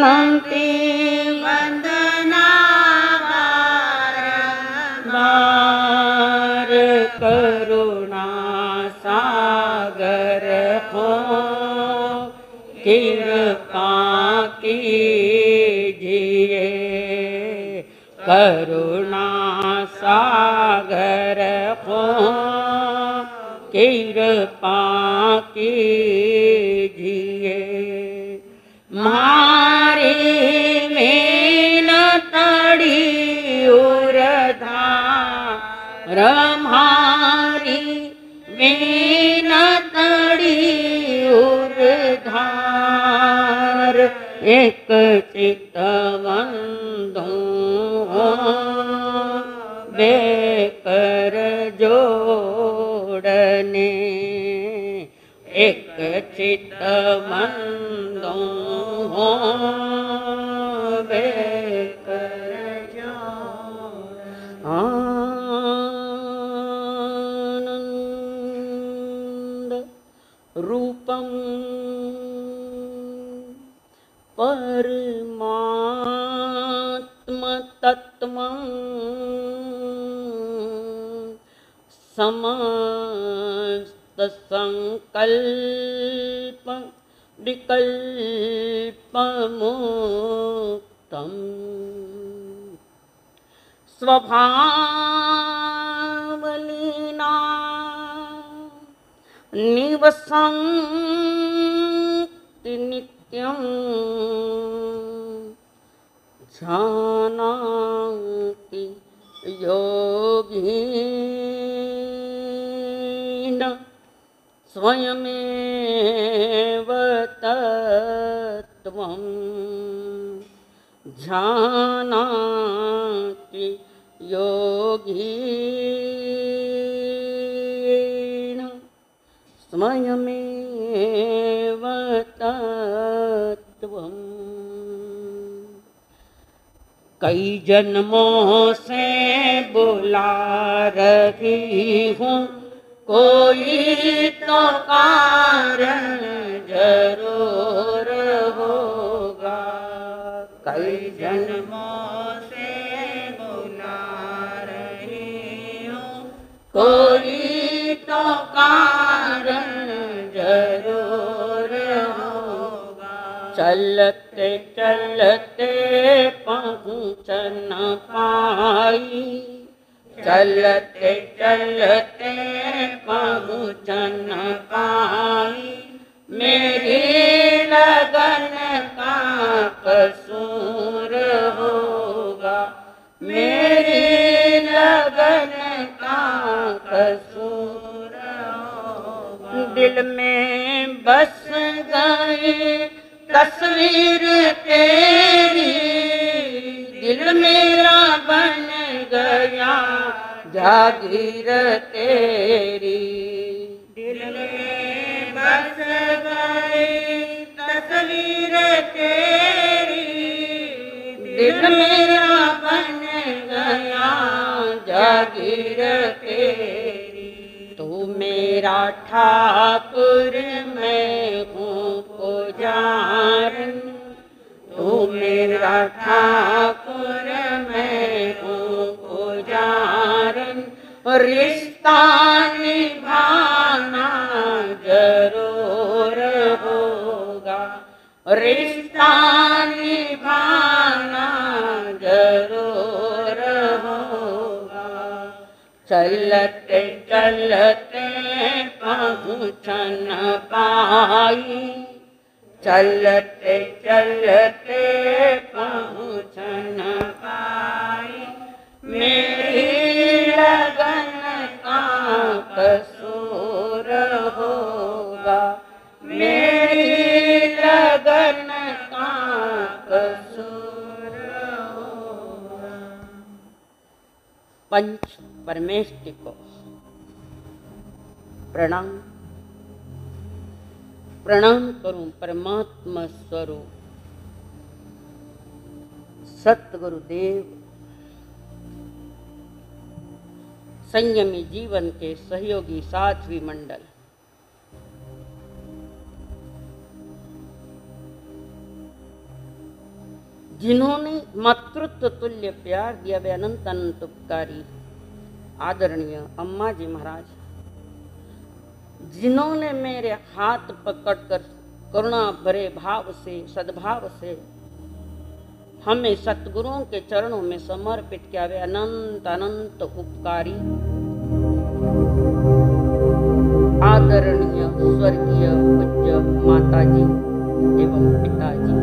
विनती वंदना बारंबार, करुणा सागर हो कृपा कीजिए, करुणा सागर हो कृपा कीजिए। मारी मेनतड़ी उरधार, मारी मेनतड़ी उरधार, एक चित्त वंदो बेकर जोड़ने, एक चित्त वंदो बेकर जोड़ने। आनंद रूपम परमात्म तत्वं समस्त संकल्प विकल्प मुक्तम, स्वभावलीना निवसन्ति नित्यं, जानाति योगिन स्वयमेव तत्त्वं, जानाति योगिन स्वयमेव तत्त्वम्। कई जन्मों से बुला रही हूँ, कोई तो कारण जरूर होगा। कई जन्मों से बुला रही हूँ, कोई तो कारण जरूर होगा। चलते चलते पहुँच न पाई, चलते चलते पहुँच न पाई, मेरी लगन का कसूर होगा, मेरी लगन का कसूर होगा। दिल में बस गई तस्वीर तेरी, दिल मेरा बन गया जागीर तेरी। दिल में बस गई तस्वीर तेरी, दिल मेरा बन गया जागीर तेरी। तू मेरा ठाकुर मैं हूँ पुजारी, तू मेरा ठाकुर मैं हूँ पुजारन, रिश्ता निभाना जरूर होगा, रिश्ता निभाना जरूर होगा। चलते चलते पहुँच न पाई, चलते चलते पहुँच न पाई, मेरी लगन का कसूर होगा, मेरी लगन का कसूर होगा। पंच परमेष्टि को प्रणाम, प्रणाम करूं परमात्मा स्वरूप सतगुरुदेव, संयमी जीवन के सहयोगी साध्वी मंडल, जिन्होंने मातृत्व तुल्य प्यार दिया वे अनंत अनंत उपकारी आदरणीय अम्मा जी महाराज, जिन्होंने मेरे हाथ पकड़कर करुणा भरे भाव से सद्भाव से हमें सतगुरुओं के चरणों में समर्पित किया, वे अनंत अनंत उपकारी आदरणीय स्वर्गीय पूज्य माताजी एवं पिताजी,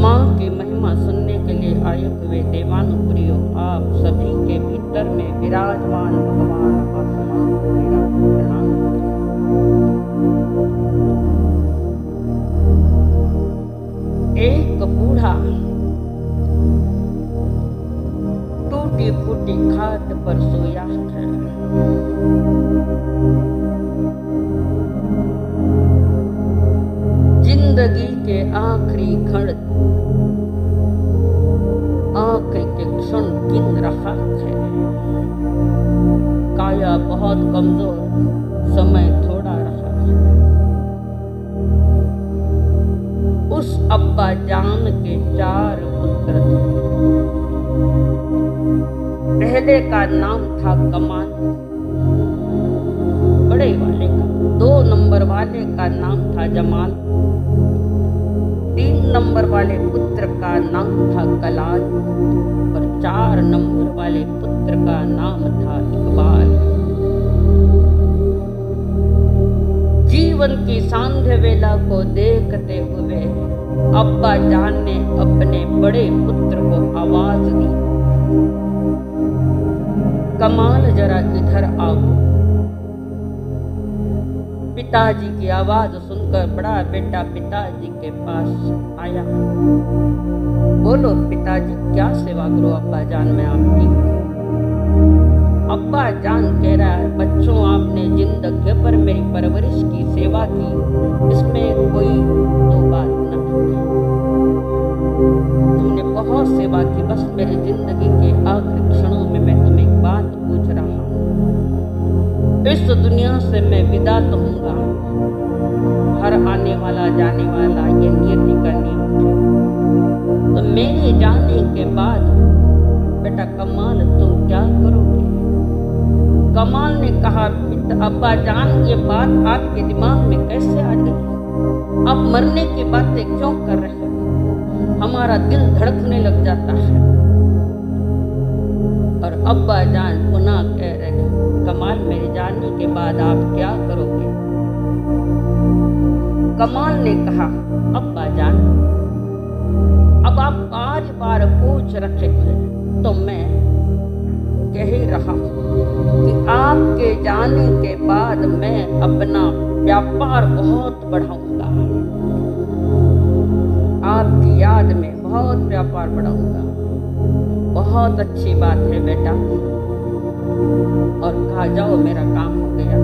माँ की महिमा सुनने के लिए आए हुए देवानुप्रियो, आप सभी के भीतर में विराजमान भगवान आसमान को मेरा प्रणाम। एक बूढ़ा टूटी फूटी खाट पर सोया है। जिंदगी के आखिरी के क्षण गिन रहा है। काया बहुत कमजोर, समय थोड़ा रहा है। उस अब्बा जान के 4 पुत्र थे। पहले का नाम था कमाल, बड़े वाले का। 2 नंबर वाले का नाम था जमाल। 3 नंबर वाले पुत्र का नाम था कलाल और 4 नंबर वाले पुत्र का नाम था इकबाल। जीवन की सांध्य वेला को देखते हुए अब्बा जान ने अपने बड़े पुत्र को आवाज दी, कमाल जरा इधर आओ। पिताजी की आवाज सुनकर बड़ा बेटा पिताजी के पास आया। बोलो पिताजी, क्या सेवा करो अब्बा जान मैं आपकी? अब्बा जान कह रहा है, बच्चों आपने जिंदगी भर मेरी परवरिश की, सेवा की, इसमें कोई 2 बात न है। तुमने बहुत सेवा की, बस मेरी जिंदगी के आखिरी क्षणों में मैं तुम्हें एक बात पूछ रहा हूँ। इस दुनिया से मैं विदा तो होऊंगा, हर आने वाला जाने वाला ये नियति का नियम है। तो मेरे जाने के बाद बेटा कमाल तुम क्या करोगे? कमाल ने कहा, अब्बा जान ये बात आपके दिमाग में कैसे आ गई? आप मरने की बातें क्यों कर रहे हो? हमारा दिल धड़कने लग जाता है। और अब्बा जान पुनः कह रहे हैं, कमाल मेरे जाने के बाद आप क्या करोगे? कमाल ने कहा, अब्बा जान अब आप बार पूछ रखे हैं तो मैं कह ही रहा हूं कि आपके जाने के बाद मैं अपना व्यापार बहुत बढ़ाऊंगा, आपकी याद में बहुत व्यापार बढ़ाऊंगा। बहुत अच्छी बात है बेटा। और कहा जाओ मेरा काम हो गया।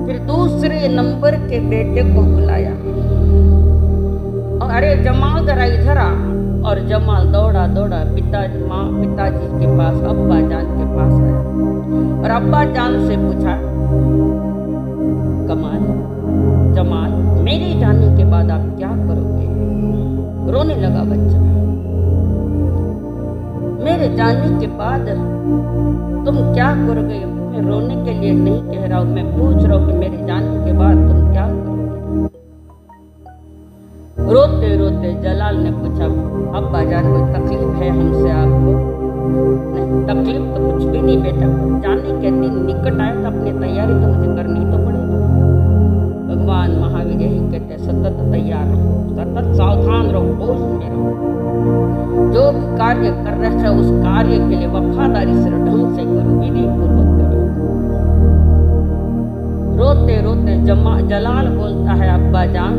फिर दूसरे नंबर के बेटे को बुलाया और अरे जमाल जरा इधर आ। और जमाल दौड़ा पिताजी के पास, अब्बा जान के पास आया और अब्बा जान से पूछा, जमाल मेरे जाने के बाद आप क्या करोगे? रोने लगा बच्चा। मेरे जाने के बाद तुम क्या करोगे? मैं रोने के लिए नहीं कह रहा हूं, मैं पूछ रहा हूं कि मेरे जाने के बाद तुम क्या करोगे? रोते रोते जलाल ने पूछा, अब्बा जान कोई तकलीफ है हमसे आपको? नहीं, तकलीफ तो कुछ भी नहीं बेटा, जाने के दिन निकट आया था, अपनी तैयारी तो मुझे करनी तो पड़ेगी। भगवान महावीर यही कहते, सतत तैयार रहो, सतत सावधान रहो, होश में रहो। जो भी कार्य कर रहे हो उस कार्य के लिए वफादारी से ढंग से करो, विधि पूर्वक करो। रोते रोते जलाल बोलता है, अब्बा जान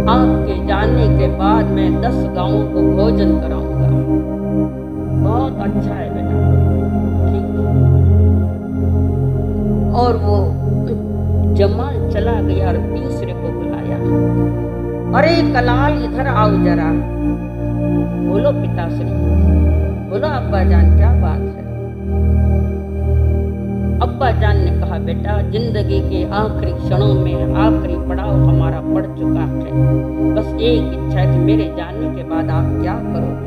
आपके जाने के बाद मैं 10 गांवों को भोजन कराऊंगा। बहुत अच्छा है बेटा, ठीक है। और वो जमाल चला गया और तीसरे को बुलाया, अरे कलाल इधर आओ जरा। बोलो पिताश्री, बोलो अब्बा जान क्या बात है? अब्बा जान ने कहा, बेटा जिंदगी के आखिरी क्षणों में आखिरी पड़ाव हमारा पड़ चुका है। बस एक इच्छा है कि मेरे जाने के बाद आप क्या करोगे।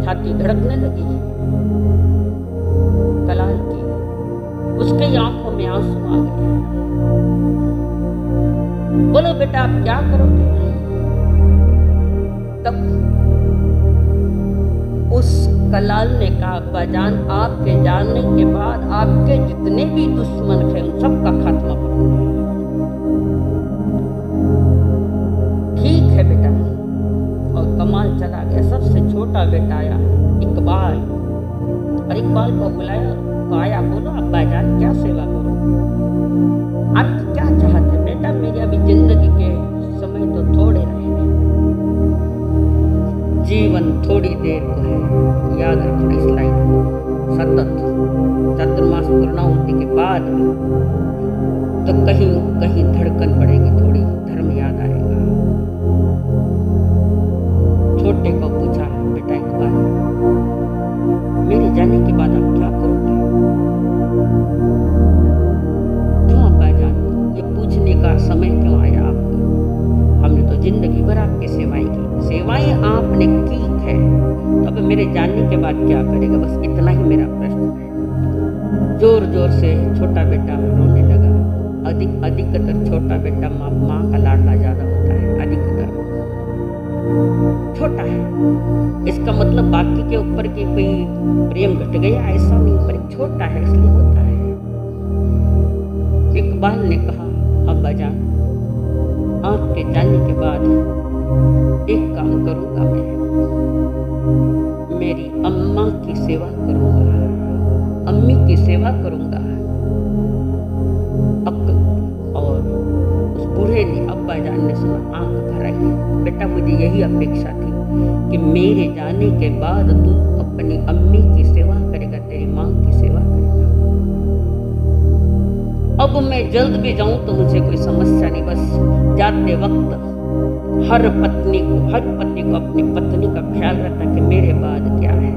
छाती धड़कने लगी कलाल की, उसके आंखों में आंसू आ गए। बोलो बेटा आप क्या करोगे। तब उस कलाल ने कहा, अब्बा जान आपके जाने के बाद आपके जितने भी दुश्मन थे उन सबका खात्मा करूंगा। ठीक है बेटा। और कमाल चला गया। सबसे छोटा बेटा आया इकबाल, और इकबाल को बुलाया, आया, बोलो अब्बा जान क्या सेवा करूं, आप क्या चाहते बेटा। मेरी अभी जिंदगी के समय तो थोड़े रहे, जीवन थोड़ी देर को है, याद रखना इस लाइन को। सतत चतुर्मास पूर्णाहुति के बाद भी तो कहीं कहीं धड़कन बढ़ेगी, थोड़ी धर्म याद आएगा। छोटे को पूछा, बेटा एक बार मेरे जाने के बाद आप क्या करोगे। क्यों अब्बा जान ये पूछने का समय क्यों आया आपको। हमने तो जिंदगी भर आपकी सेवाएं की, सेवाएं आपने की है, तो अब मेरे जानने के बाद क्या करेगा। बस इतना ही मेरा प्रश्न है। जोर जोर से छोटा बेटा रोने लगा। अधिकतर छोटा बेटा माँ का लाडला ज्यादा होता है, अधिकतर छोटा है। इसका मतलब बाकी के ऊपर की कोई प्रेम घट गया ऐसा नहीं, पर छोटा है इसलिए होता है। इकबाल ने कहा, अब्बा जान आपके जाने के बाद एक काम करूंगा, मैं मेरी अम्मा की सेवा करूंगा, अम्मी की सेवा करूंगा। और उस बूढ़े ने, अब्बा जान ने सुना, आंख भर आई। बेटा मुझे यही अपेक्षा थी कि मेरे जाने के बाद तू अपनी अम्मी की सेवा करेगा, तेरी माँ की सेवा करेगा। अब मैं जल्द भी जाऊं तो मुझे कोई समस्या नहीं। बस जाते वक्त हर पत्नी को अपनी पत्नी का ख्याल रखना कि मेरे बाद क्या है,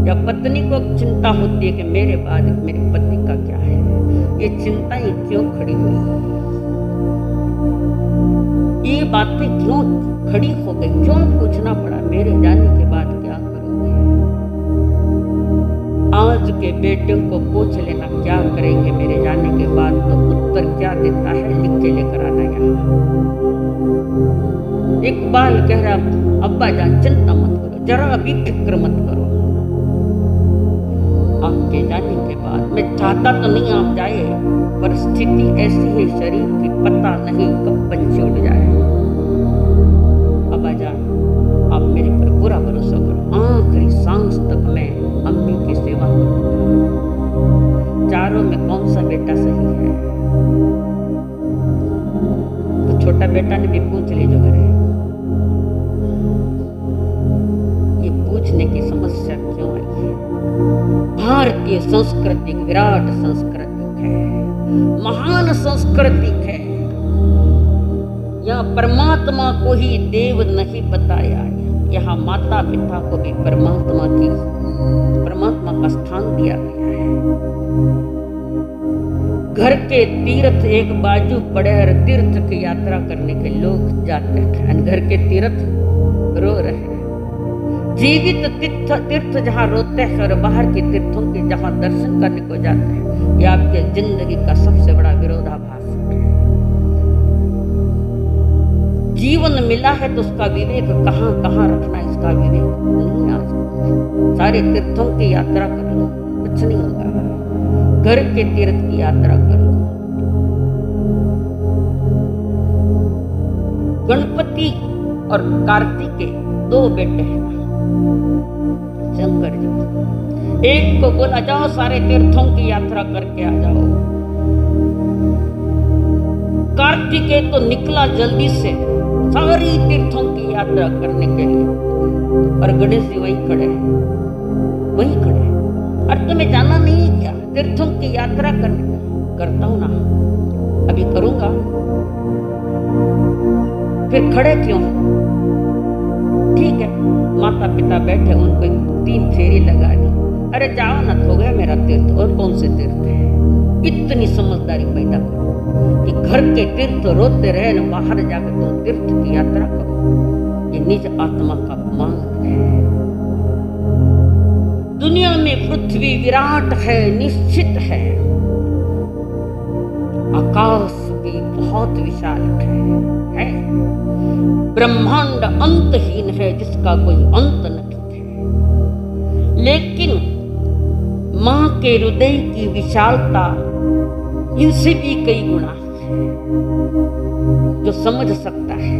या पत्नी को चिंता होती है कि मेरे बाद मेरे पति का क्या है। ये चिंताएं क्यों खड़ी हुई, ये बातें क्यों खड़ी हो गई, क्यों पूछना पड़ा मेरे जाने के बाद क्या करोगे। आज के बेटियों को पूछ लेना क्या करेंगे मेरे जाने के बाद, तो उत्तर क्या देता है लिख के लेकर आना यहाँ। इकबाल कह रहा, अब्बा जान चिंता मत करो, जरा भी फिक्र मत करो। आपके जाने के बाद मैं चाहता तो नहीं आप जाए, पर स्थिति ऐसी है शरीर की, पता नहीं कब पंछी उड़ जाए। अब्बा जान आप मेरे पर पूरा भरोसा करो, आखिरी सांस तक मैं अम्मी की सेवा करूंगा। चारों में कौन सा बेटा सही है। तो छोटा बेटा ने भी पूछ ली जो घरे। ये पूछने की समस्या क्यों आई है। भारतीय संस्कृति विराट संस्कृति है, महान संस्कृति है। यहाँ परमात्मा को ही देव नहीं बताया, यहाँ माता पिता को भी परमात्मा का स्थान दिया गया है। घर के तीर्थ एक बाजू पड़े और तीर्थ की यात्रा करने के लोग जाते हैं, घर के तीर्थ रो रहे हैं। जीवित तीर्थ जहाँ रोते हैं और बाहर के तीर्थों के जहाँ दर्शन करने को जाते हैं, ये आपके जिंदगी का सबसे बड़ा विरोधाभास है। जीवन मिला है तो उसका विवेक कहाँ कहाँ रखना, इसका विवेक नहीं आ सकता। सारे तीर्थों की यात्रा कर लो, कुछ नहीं होगा। घर के तीर्थ की यात्रा कर लो। गणपति और कार्तिकेय दो बेटे हैं शंकर जी। एक को बोला जाओ सारे तीर्थों की यात्रा करके आ जाओ। कार्तिकेय तो निकला जल्दी से सारी तीर्थों की यात्रा करने के लिए, और गणेश जी वहीं खड़े हैं। और तुम्हें जाना नहीं है क्या तीर्थों की यात्रा करने। करता हूं ना, अभी करूंगा। फिर खड़े क्यों। ठीक है, माता पिता बैठे, उनको 3 फेरी लगा दी। अरे जावनाथ हो गया मेरा तीर्थ, और कौन से तीर्थ है। इतनी समझदारी पैदा करो कि घर के तीर्थ रोते रहे न, बाहर जाकर तुम तीर्थ की यात्रा करो। ये निज आत्मा का अपमान है। दुनिया में पृथ्वी विराट है, निश्चित है, आकाश भी बहुत विशाल है। ब्रह्मांड अंतहीन है, जिसका कोई अंत नहीं है। लेकिन मां के हृदय की विशालता इनसे भी कई गुना है। जो समझ सकता है,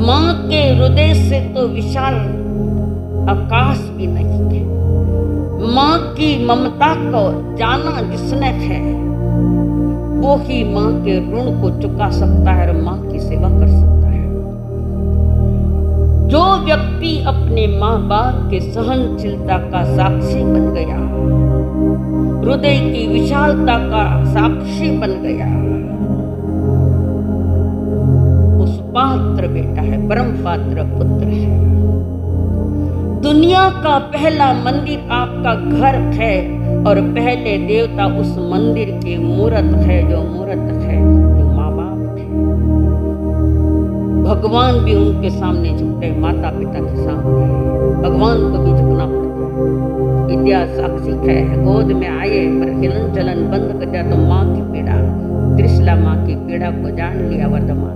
मां के हृदय से तो विशाल आकाश भी नहीं है। मां की ममता को जाना जिसने है, वो ही मां के ऋण को चुका सकता है और मां की सेवा कर सकता है। जो व्यक्ति अपने मां बाप के सहनशीलता का साक्षी बन गया, हृदय की विशालता का साक्षी बन गया, उस पात्र बेटा है, परम पात्र पुत्र है। दुनिया का पहला मंदिर आपका घर है और पहले देवता उस मंदिर के मूर्त है, जो मूर्त है जो माँ बाप है। भगवान भी उनके सामने झुकते, माता पिता के सामने भगवान को भी झुकना पड़ता है। इतिहास साक्षी है, गोद में आए पर हिलन चलन बंद कर दिया तो माँ की पीड़ा, त्रिशला माँ की पीड़ा को जान लिया वर्धमान।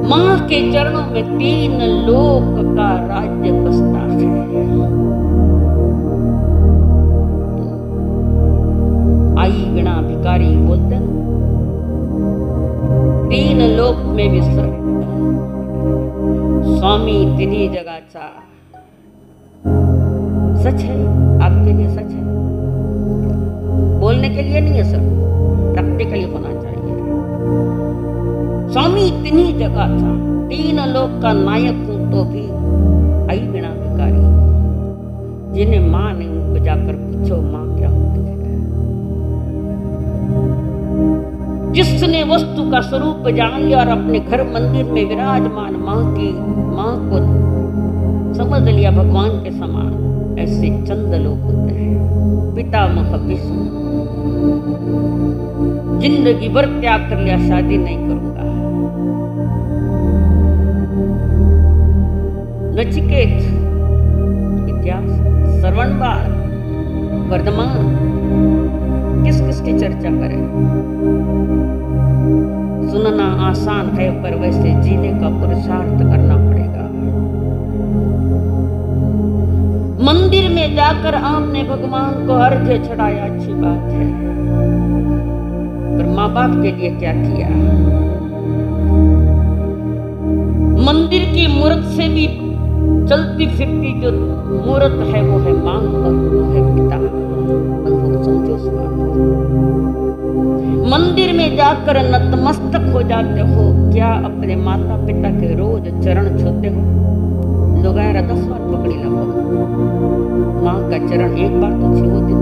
मां के चरणों में 3 लोक का राज्य बसता है। तो आई वीणा भिकारी बोलते हैं, 3 लोक में विसर स्वामी तिन्ही जगाचा। सच है, आपके लिए सच है, बोलने के लिए नहीं है सर, प्रैक्टिकली होना चाहिए। स्वामी तिन्ही जगह था, 3 लोक का नायक हूं तो भी आई वीणा भिखारी। जिन्हें मां ने उनको जाकर पूछो मां क्या होती है। जिसने वस्तु का स्वरूप जान लिया और अपने घर मंदिर में विराजमान मां को समझ लिया भगवान के समान, ऐसे चंद लोग होते हैं। पितामह विष्णु जिंदगी भर त्याग कर लिया, शादी नहीं करूंगा। नचिकेत इतिहास, श्रवणबाण, वर्धमान, किस किस की चर्चा करें। सुनना आसान है पर वैसे जीने का पुरुषार्थ करना पड़ेगा। मंदिर में जाकर आपने भगवान को अर्घ्य चढ़ाया, अच्छी बात है, पर माँ बाप के लिए क्या किया। मंदिर की मूर्त से भी चलती फिरती जो मूर्त है वो है मां और वो है पिता। समझो इस बात को। मंदिर में जाकर नतमस्तक हो जाते हो, क्या अपने माता पिता के रोज चरण छूते हो। लोग 10 बार पकड़ी लगभग, मां का चरण एक बार तो छू दिन।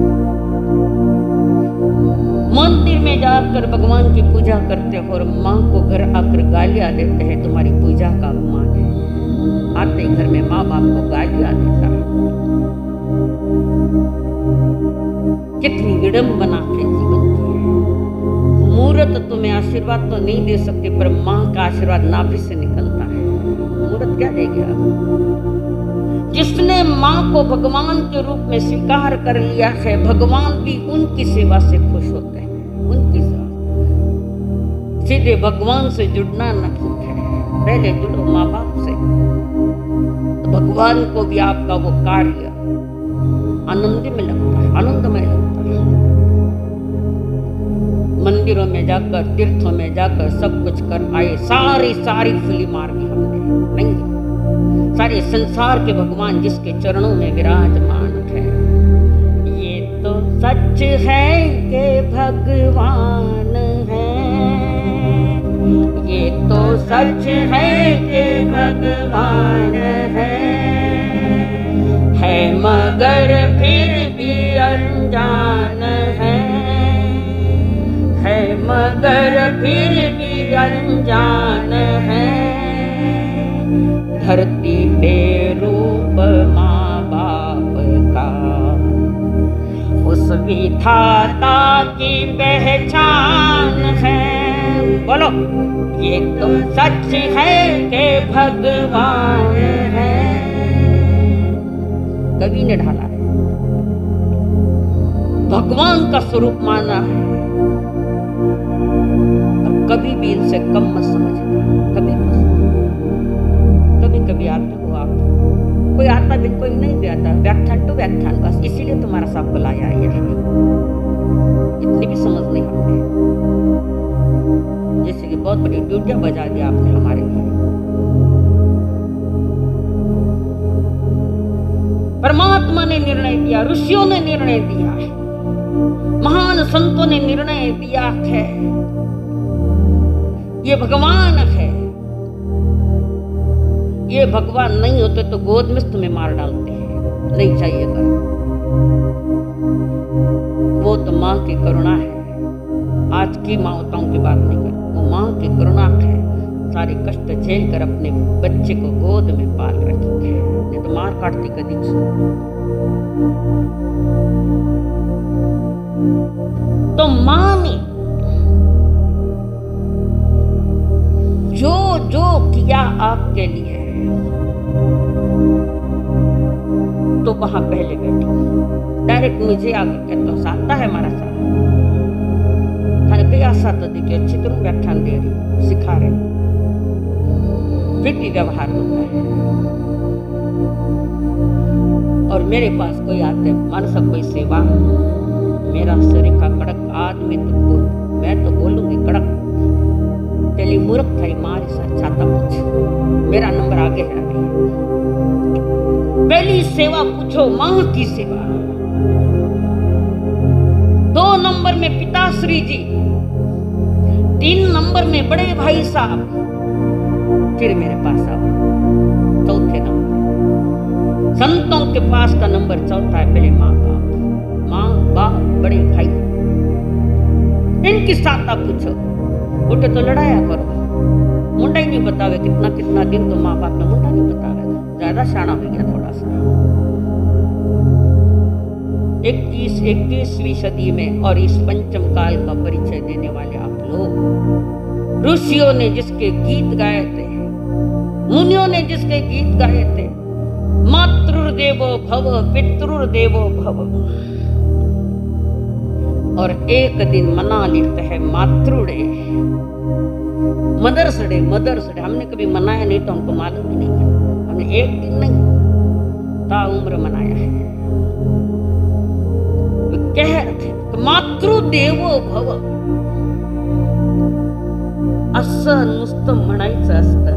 मंदिर में जाकर भगवान की पूजा करते हो और मां को घर आकर गालियां देते हैं, तुम्हारी पूजा का अपमान है। आते ही घर में माँ बाप को गालियां देता, कितनी विडंबना है जीवन की। मूर्त तुम्हें आशीर्वाद तो नहीं दे सकती, पर माँ का आशीर्वाद नाभि से निकलता है। मूर्त क्या देगी आप। जिसने माँ को भगवान के रूप में स्वीकार कर लिया है, भगवान भी उनकी सेवा से खुश होते हैं। उनकी सेवा, सीधे भगवान से जुड़ना नहीं है, पहले जुड़ो माँ बाप से, तो भगवान को भी आपका वो कार्य आनंदमय लगता है, आनंदमय लगता है। मंदिरों में जाकर, तीर्थों में जाकर सब कुछ कर आए, सारी फिल्म मार दी हमने, नहीं, सारे संसार के भगवान जिसके चरणों में विराजमान है। ये तो सच है कि भगवान है, ये तो सच है कि भगवान है मगर फिर भी अनजान है मगर फिर भी अनजान है। धरती पे माँ बाप का। उस विधाता की पहचान है, बोलो ये तो सच है कि भगवान है। कवि ने ढाला है, भगवान का स्वरूप माना है, और कभी भी इनसे कम मत समझना, कभी मत। कभी कभी आते हो आप, कोई आता भी कोई नहीं भी आता, व्याख्यान टू व्याख्यान बस, इसीलिए तुम्हारा सब बुलाया यहाँ। इतनी भी समझ नहीं हमने, जैसे कि बहुत बड़ी ड्यूटियां बजा दी आपने हमारे लिए। परमात्मा ने निर्णय दिया, ऋषियों ने निर्णय दिया, महान संतों ने निर्णय दिया है, ये भगवान है। ये भगवान नहीं होते तो गोद में तुम्हें मार डालते हैं, नहीं चाहिए कर। वो तो माँ की करुणा है। आज की माताओं की बात नहीं कर, वो माँ की करुणा है। सारे कष्ट झेल कर अपने बच्चे को गोद में पाल रखी है, नहीं तो मार काटती कदी। तो माँ ने जो जो किया आपके लिए, तो वहां पहले बैठी डायरेक्ट मुझे आकर कहता हूँ, साता है हमारा साथ थाने कई आशा तो देखिए, अच्छी तरह व्याख्यान दे रही, सिखा रहे, फिर भी व्यवहार होता है। और मेरे पास कोई आते मन सब कोई सेवा, मेरा शरीर का कड़क आदमी तो मैं तो बोलूंगी कड़क, तेली मूर्ख था मारी सा छाता पूछ, मेरा नंबर आगे है अभी। पहली सेवा पूछो माँ की सेवा, 2 नंबर में पिताश्री जी, 3 नंबर में बड़े भाई साहब, फिर मेरे पास आओ 4थे नंबर। संतों के पास का नंबर 4था है, पहले माँ बाप, माँ बाप बड़े भाई, इनकी साता पूछो। उठे तो लड़ाया करो, मुंडा ही नहीं बतावे, कितना कितना दिन तो माँ बाप ने मुंडा नहीं बतावेगा, ज्यादा शाना हो गया थोड़ा सा। 21वीं सदी में और इस पंचम काल का परिचय देने वाले आप लोग, ऋषियों ने जिसके गीत गाए थे, मुनियों ने जिसके गीत गाए थे, मातृदेवो भव पितृदेवो भव, और एक दिन मना लेते हैं मातृडे, मदर्स डे। मदर्स डे हमने कभी मनाया नहीं, तो हमको मालूम ही नहीं, हमने एक दिन नहीं ताउम्र मनाया है। वे कह रहे थे मातृदेवो भव, असं नुसतं म्हणायचं असतं,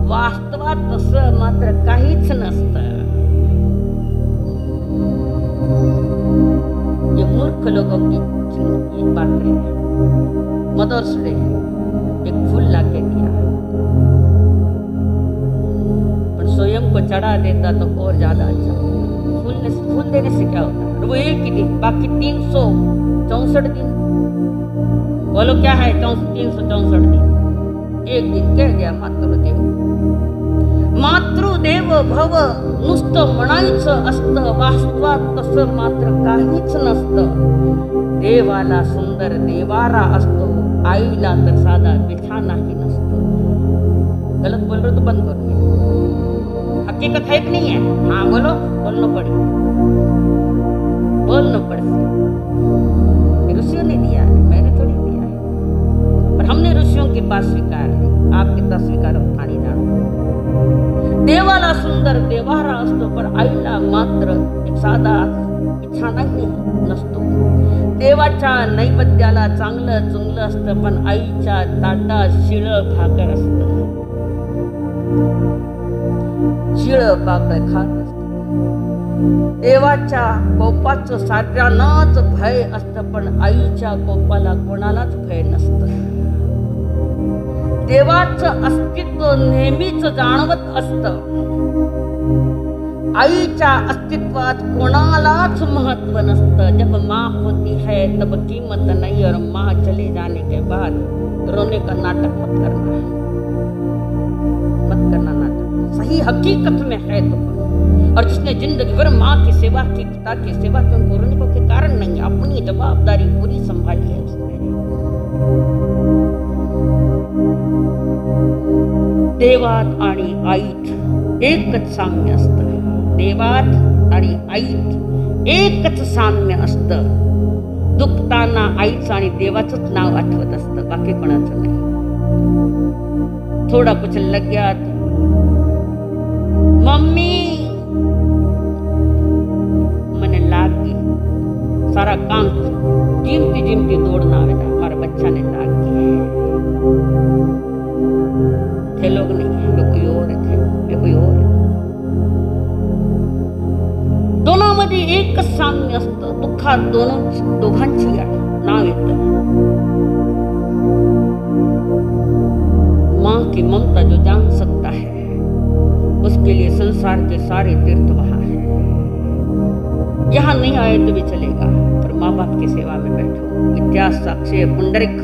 वास्तवात तसं मात्र काहीच नसतं। ये मूर्ख लोगों की बात है। मदर्स डे एक फूल लाके दिया, पर स्वयं को चढ़ा देता तो और ज्यादा अच्छा। फूल देने से क्या होता है? वो एक ही दिन, बाकी 364 दिन, बोलो क्या है 364 दिन, एक दिन कह गया मातृदेव। मातृदेव भव नुसतं म्हणायचं असतं, वास्तवात तसं मात्र काहीच नसतं। देवाला सुंदर देवारा असतो, आईला तर साधा बिछानाही नसतो। गलत बोल रहे तो बंद करो, हकीकत है कि नहीं है? हाँ बोलो, बोलना पड़े, बोलना पड़े। ऋषियों ने दिया है, मैंने थोड़ी दिया है, पर हमने ऋषियों के पास स्वीकार नहीं, आपके पास स्वीकार थानी जानो। देवाला सुंदर देवारा असतो, पण आईला मात्र एक साधा बिछानाही नसतो। देवाच्या नैवेद्याला चांगलं चुंगलं असतं, पण आईच्या ताटात शिळं भाकर असतं, शिळं भाकर खात असतं। देवाच्या कोपाचं साऱ्यांनाच भय असतं, पण आईच्या कोपाला कोणालाच भय नसतं। देवाचं अस्तित्व नेहमीच जाणवत असतं, आईच्या अस्तित्वात कोणालाच महत्व नसतं। जब माँ होती है तब कीमत नहीं, और माँ चले जाने के बाद रोने का नाटक मत करना, मत करना नाटक। सही हकीकत में है तो कर। और जिसने जिंदगी भर माँ की सेवा की, पिता की सेवा की, उनको रोने को के कारण नहीं है, अपनी जवाबदारी पूरी संभाली है उसने। देवात आणि आईत एकच साम्य असतं, देवात आणि आईत एकच साम्य असतं। दुखताना आईचं आणि देवाचंच नाव आठवत असतं, बाकी कोणाचं नाही। थोड़ा कुछ लग गया तो मम्मी मैंने लाग गई, सारा काम जिमती जिमती दौड़ना बेटा, हमारा बच्चा ने लाग गई। थे लोग नहीं है, वे कोई और थे, वे कोई और। दोघांमध्ये एकच साम्य असतं, दुःखात दोघांची नाव येतं। माँ की ममता जो जान सकता है, उसके लिए संसार के सारे तीर्थ वहां है। यहाँ नहीं आए तो भी चलेगा, पर माँ बाप की सेवा में बैठो। इतिहास साक्षी है, पुंडरिक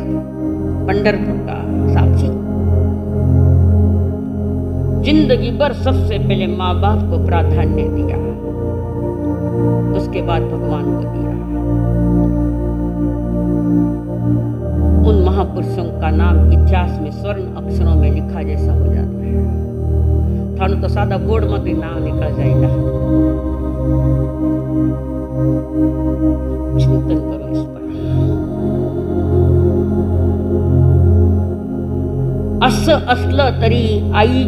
पंढरपुर का साक्षी। जिंदगी भर सबसे पहले माँ बाप को प्राधान्य दिया, उसके बाद भगवान को दिया। उन महापुरुषों का नाम इतिहास में स्वर्ण अक्षरों में लिखा जैसा हो जाता है। थानू तो सादा बोर्ड में भी नाम निकल जाएगा। चिंतन करो इस पर। असं असलं तरी आई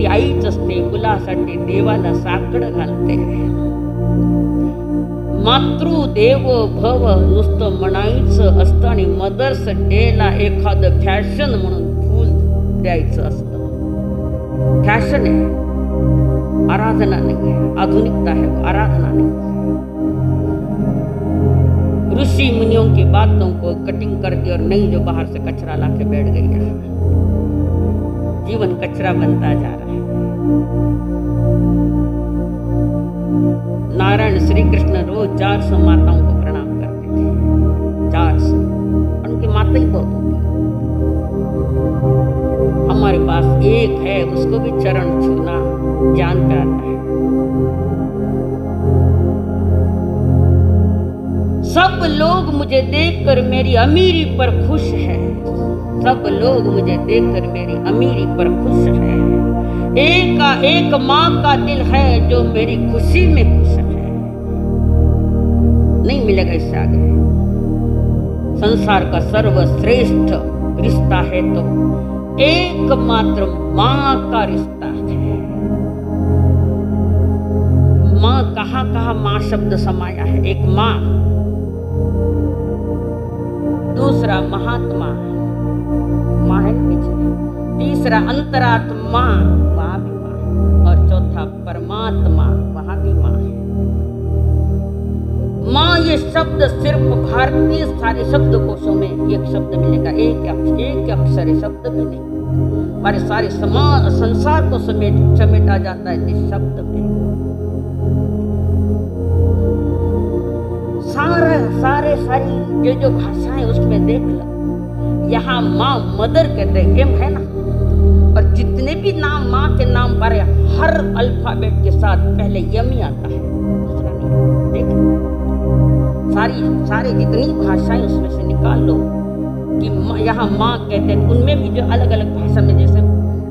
आईच असते, मुलासाठी देवाला साकड घालते। मातृदेव भव नुसतं म्हणायचं असतं आणि मदर्स डेला एखादं फॅशन म्हणून फूल द्यायचं असतं। फॅशन है, आराधना नहीं है, आधुनिकता है, आराधना नहीं है। ऋषि मुनियों की बातों को कटिंग कर दी और नहीं जो बाहर से कचरा लाके बैठ गई है। जीवन कचरा बनता जा रहा है। नारायण श्री कृष्ण रोज 400 माताओं को प्रणाम करते थे, 400। उनकी माता ही बहुत होती। हमारे पास एक है, उसको भी चरण छूना जान पे आता है। सब लोग मुझे देखकर मेरी अमीरी पर खुश है, सब लोग मुझे देखकर मेरी अमीरी पर खुश है। एक माँ का दिल है जो मेरी खुशी में खुश है। नहीं मिलेगा इससे आगे। संसार का सर्वश्रेष्ठ रिश्ता है तो एकमात्र माँ का रिश्ता है। माँ कहाँ माँ शब्द समाया है। एक माँ, दूसरा महात्मा, माँ है पीछे, तीसरा अंतरात्मा, वहां भी माँ, और चौथा परमात्मा, वहां भी माँ है। माँ ये शब्द सिर्फ भारतीय सारे शब्दकोशों में एक शब्द मिलेगा, एक अक्षर शब्द भी नहीं। हमारे सारे समाज संसार को समेटा जाता है इस शब्द में। सारी जो भाषाएं उसमें देख लो, यहाँ माँ मदर कहते हैं, एम है ना। और जितने भी नाम माँ के नाम पर हर अल्फाबेट के साथ पहले यम ही आता है, दूसरा नहीं। देखो सारी जितनी भाषाएं उसमें से निकाल लो कि यहाँ माँ कहते हैं, उनमें भी जो अलग अलग भाषा में, जैसे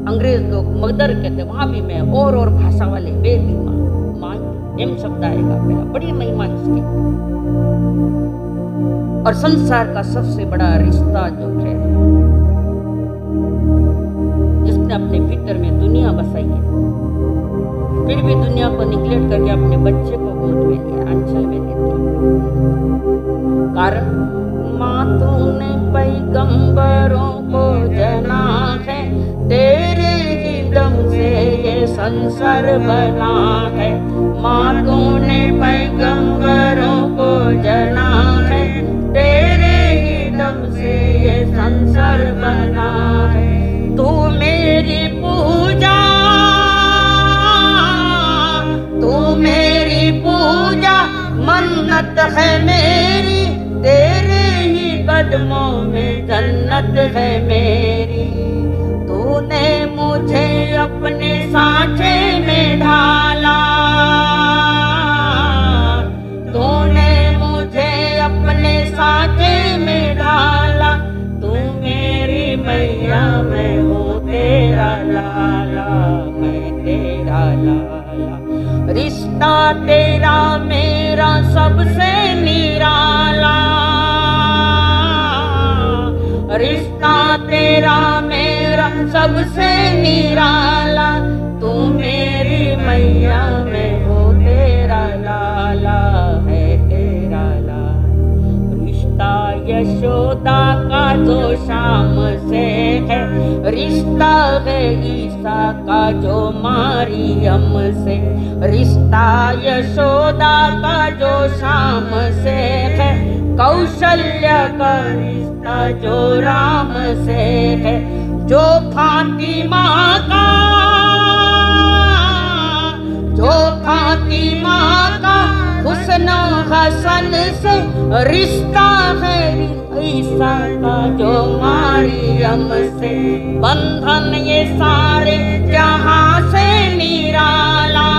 अंग्रेज लोग मदर कहते हैं, वहां भी मैं और भाषा वाले वे भी माँ एम शब्द आएगा पहला। बड़ी महिमा इसकी। और संसार का सबसे बड़ा रिश्ता जो है, जिसने अपने भीतर में दुनिया बसाई है, फिर भी दुनिया को निगलेक्ट करके अपने बच्चे को गोद में लिया, आंचल में लेती है। कारण माँ तूने पैगंबरों को जना है, तेरे ही दम से ये संसार बना है। माँ तूने पैगंबरों को जना है, तेरे ही दम से ये संसार बना है। तू मेरी पूजा, तू मेरी पूजा, मन्नत है मेरी, तेरे ही कदमों में जन्नत है मेरी। तूने मुझे अपने सांचे में ढाला, तूने मुझे अपने सांचे में ढाला, तू मेरी मैया मैं हूँ तेरा लाला, मैं तेरा लाला। रिश्ता तेरा मेरा सबसे निराला, रिश्ता तेरा मेरा सबसे निराला, तू मेरी मैया मैं हूँ तेरा लाला, है तेरा लाला। रिश्ता यशोदा का जो शाम से है, रिश्ता है ईसा का जो मारियम से, रिश्ता यशोदा का जो शाम से है, कौशल्य का रिश्ता जो राम से है, जो फातिमा का, जो फातिमा का हुस्न हसन से रिश्ता है ईसा का जो मारियम से। बंधन ये सारे जहां से निराला,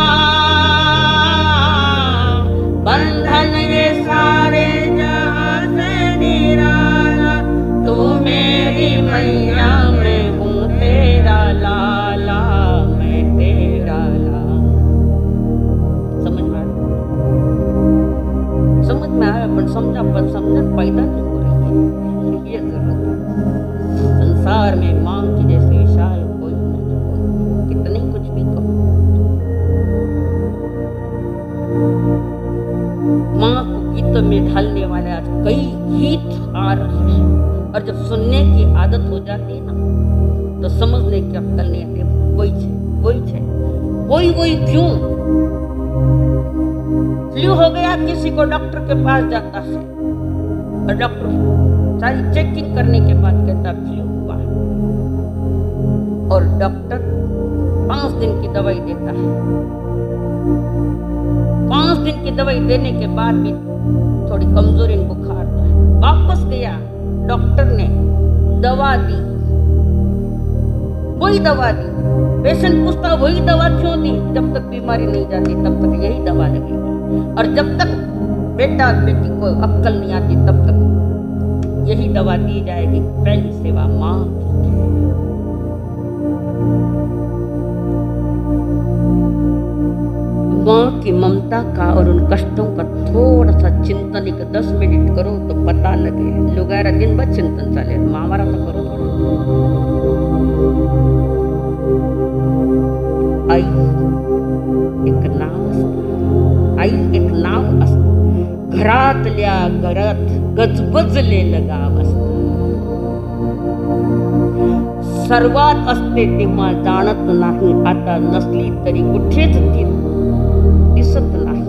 बंधन ये सारे जहां से निराला, तू मेरी मैया मैं हूँ तेरा लाला, मैं तेरा लाला। समझ में आया? समझ में आया पर समझन पैदा नहीं हो रही है, ये जरूरत है। संसार में माँ की जैसी विशाल कोई नहीं, कितने कुछ भी कहो, माँ को गीत में ढालने वाले आज कई गीत आ रहे हैं, और जब सुनने की आदत हो जाती है ना तो समझने की अक्कल नहीं आती। वही क्यों फ्लू हो गया, किसी को डॉक्टर के पास जाता है और डॉक्टर सारी चेकिंग करने के बाद कहता फ्लू हुआ, और डॉक्टर 5 दिन की दवाई देता है। 5 दिन की दवाई देने के बाद भी थोड़ी कमजोरी बुखार तो है, वापस गया, डॉक्टर ने दवा दी, वही दवा दी। पेशेंट पूछता वही दवा क्यों दी? जब तक बीमारी नहीं जाती तब तक यही दवा लगेगी, और जब तक बेटा बेटी को अक्कल नहीं आती तब तक यही दवा दी जाएगी। पहली सेवा माँ की है। माँ की ममता का और उन कष्टों का थोड़ा सा चिंतन, एक 10 मिनट करो तो पता लगे। लोग दिन भर चिंतन चले, माँ तो करो थोड़ा। आई एक नाव, आई एक नाव असत, घरातल्या घरात गजबजले लगाव असत। सर्वात असते तेव्हा जाणत नाही, आता नसली तरी कुठेच ती दिसत नाही।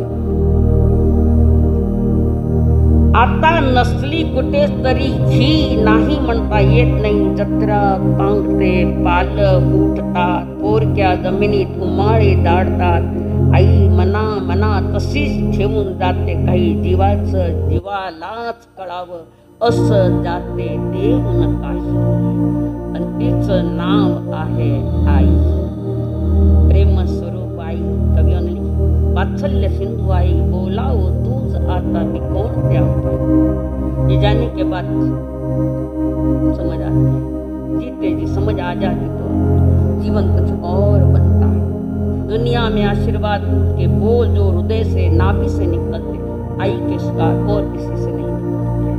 आता नसली कुठे तरी ही नाही म्हणता येत नाही। जत्रा पांगते पाल उठतात, पोरक्या जमिनीत उमाळे दाडतात। आई मना मना तशीच ठेवून जाते, काही जीवाचं जीवालाच कळावं असं जाते देऊन काही, आणि तिचं नाव आहे आई। प्रेम स्वरूप आई, कवी म्हणली वात्सल्य सिंधु आई, बोलाओ तूच आता मी कौन त्या पाई। ये जाने के बाद समझ आती है, जीते जी समझ आ जाती तो जीवन कुछ और बनता है। दुनिया में आशीर्वाद के बोल जो हृदय से नाभि से निकलते, आई के शिकार और किसी से नहीं निकलते,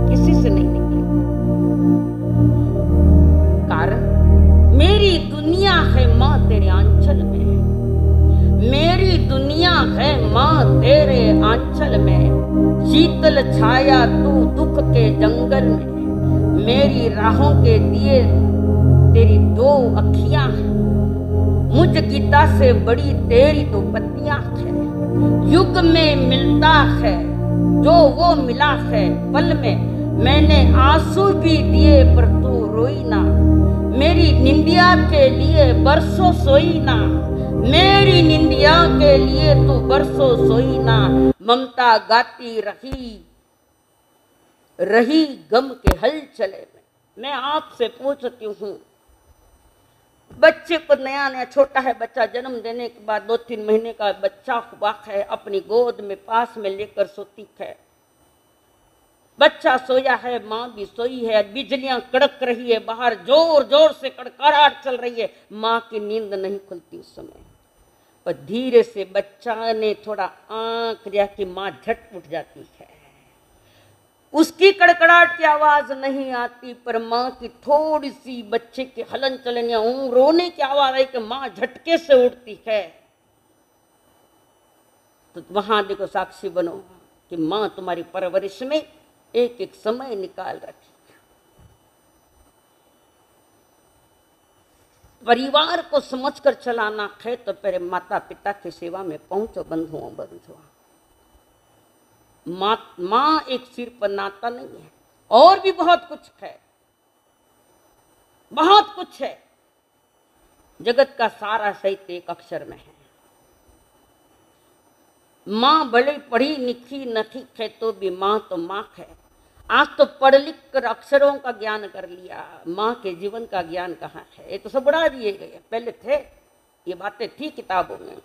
किसी से नहीं निकले। कारण मेरी दुनिया है माँ तेरे आंचल में, मेरी दुनिया है माँ तेरे आंचल में। शीतल छाया तू दुख के जंगल में, मेरी राहों के दिए तेरी 2 अखियां हैं। मुझ गीता से बड़ी तेरी 2 पत्तियां हैं। युग में मिलता है जो वो मिला है पल में, मैंने आंसू भी दिए पर तू रोई ना। मेरी निंदिया के लिए बरसों सोई ना, मेरी निंदिया के लिए तू बरसों सोई ना। ममता गाती रही गम के हलचले में। मैं आपसे पूछती हूँ, बच्चे को नया नया छोटा है बच्चा, जन्म देने के बाद 2-3 महीने का बच्चा हुआ है, अपनी गोद में पास में लेकर सोती है। बच्चा सोया है, माँ भी सोई है, बिजलियां कड़क रही है, बाहर जोर जोर से कड़कड़ाहट चल रही है, माँ की नींद नहीं खुलती उस समय। पर धीरे से बच्चा ने थोड़ा आंख लिया कि माँ झट उठ जाती है। उसकी कड़कड़ाहट की आवाज नहीं आती, पर माँ की थोड़ी सी बच्चे के हलन चलन या रोने की आवाज आई कि माँ झटके से उठती है। तो वहां देखो, साक्षी बनो कि माँ तुम्हारी परवरिश में एक एक समय निकाल रखी। परिवार को समझकर चलाना है तो पहले माता पिता की सेवा में पहुंचो बंधुओं बंधुआ। माँ एक सिर पर नाता नहीं है, और भी बहुत कुछ है, बहुत कुछ है। जगत का सारा साहित्य एक अक्षर में है। माँ भले पढ़ी लिखी नहीं है तो भी माँ तो माँ है। आज तो पढ़ लिख कर अक्षरों का ज्ञान कर लिया, माँ के जीवन का ज्ञान कहाँ है? ये तो सब बढ़ा दिए गए। पहले थे, ये बातें थी किताबों में।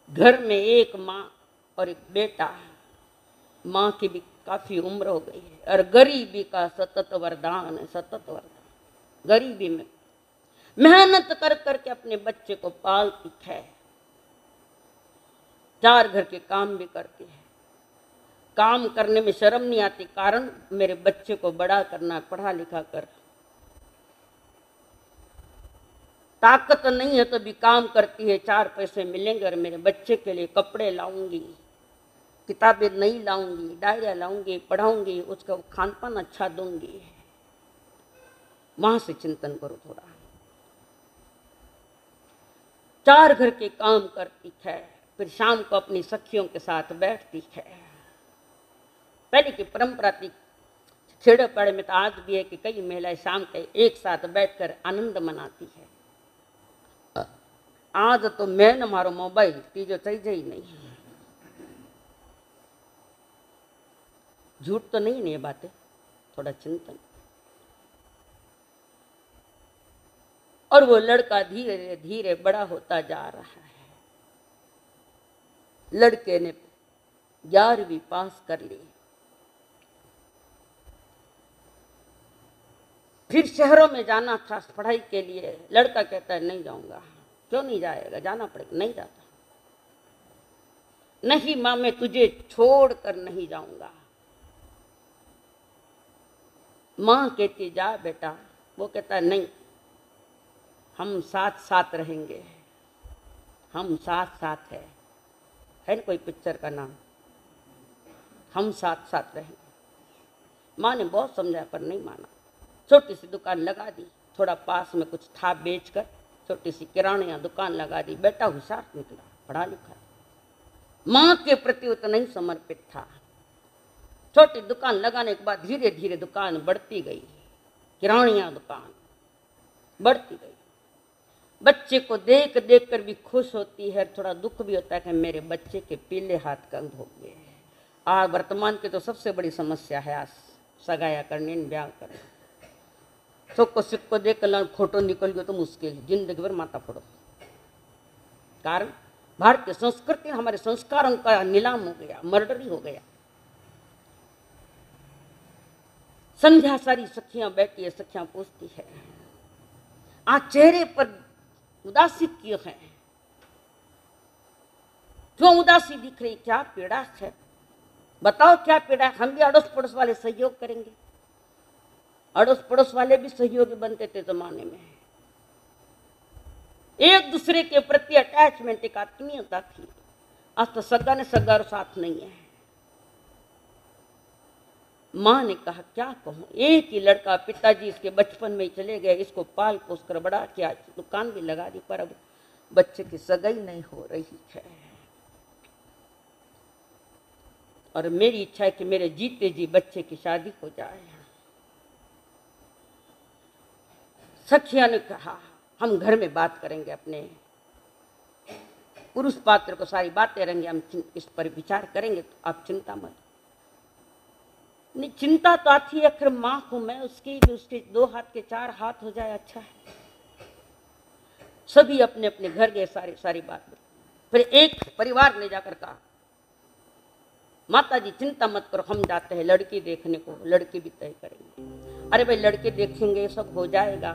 घर में एक माँ और एक बेटा, माँ की भी काफी उम्र हो गई है, और गरीबी का सतत वरदान है, सतत वरदान। गरीबी में मेहनत कर करके अपने बच्चे को पालती है, 4 घर के काम भी करती है। काम करने में शर्म नहीं आती, कारण मेरे बच्चे को बड़ा करना, पढ़ा लिखा कर। ताकत नहीं है तो भी काम करती है, 4 पैसे मिलेंगे और मेरे बच्चे के लिए कपड़े लाऊंगी, किताबें नहीं लाऊंगी, डायरिया लाऊंगी, पढ़ाऊंगी, उसका खान पान अच्छा दूंगी। वहां से चिंतन करो थोड़ा। 4 घर के काम करती है, फिर शाम को अपनी सखियों के साथ बैठती है। पहले की परंपरा थी, छेड़े पड़े में तो आज भी है कि कई महिलाएं शाम के एक साथ बैठकर आनंद मनाती है। आज तो मैं न मारो मोबाइल तीजो चाहिए ही नहीं। झूठ तो नहीं ये बातें, थोड़ा चिंतन। और वो लड़का धीरे धीरे बड़ा होता जा रहा है। लड़के ने 11वीं पास कर ली। फिर शहरों में जाना था पढ़ाई के लिए। लड़का कहता है नहीं जाऊंगा। क्यों नहीं जाएगा? जाना पड़ेगा। नहीं जाता। नहीं माँ, मैं तुझे छोड़कर नहीं जाऊंगा। माँ कहती जा बेटा। वो कहता है नहीं, हम साथ साथ रहेंगे, हम साथ साथ है ना कोई पिक्चर का नाम, हम साथ साथ रहेंगे। माँ ने बहुत समझाया पर नहीं माना। छोटी सी दुकान लगा दी, थोड़ा पास में कुछ था बेचकर छोटी सी किराना दुकान लगा दी। बेटा होशियार निकला, पढ़ा लिखा, माँ के प्रति उतना ही समर्पित था। छोटी दुकान लगाने के बाद धीरे धीरे दुकान बढ़ती गई, किराना दुकान बढ़ती गई। बच्चे को देख देख कर भी खुश होती है, थोड़ा दुख भी होता है कि मेरे बच्चे के पीले हाथ कंग हो गए। आज वर्तमान की तो सबसे बड़ी समस्या है, आज सगाया करने, ब्याह करने। सबको सिक्को देख कर फोटो निकल गया तो मुश्किल, जिंदगी भर माथा फोड़ो। कारण भारतीय संस्कृति हमारे संस्कारों का नीलाम हो गया, मर्डर ही हो गया। संध्या सारी सखियां बैठी है, सखियां पूछती है आज चेहरे पर उदासी क्यों है? क्यों उदासी दिख रही? क्या पीड़ा है? बताओ क्या पीड़ा है? हम भी अड़ोस पड़ोस वाले सहयोग करेंगे। अड़ोस पड़ोस वाले भी सहयोगी बनते थे जमाने में। एक दूसरे के प्रति अटैचमेंट, एक आत्मीयता थी। आज तो सगा ने सगा और साथ नहीं है। माँ ने कहा क्या कहूँ, एक ही लड़का, पिताजी इसके बचपन में ही चले गए, इसको पाल पोस कर बड़ा किया, दुकान भी लगा दी, पर अब बच्चे की सगाई नहीं हो रही है। और मेरी इच्छा है कि मेरे जीते जी बच्चे की शादी हो जाए। सखिया ने कहा हम घर में बात करेंगे, अपने पुरुष पात्र को सारी बातें रहेंगे, हम इस पर विचार करेंगे, तो आप चिंता मत। नहीं, चिंता तो आती है, आखिर माँ हूं मैं, उसके 2 हाथ के 4 हाथ हो जाए अच्छा है। सभी अपने अपने घर गए, सारी बात। फिर एक परिवार ने जाकर कहा, माता जी चिंता मत करो, हम जाते हैं लड़की देखने को, लड़की भी तय करेंगे। अरे भाई लड़के देखेंगे सब हो जाएगा,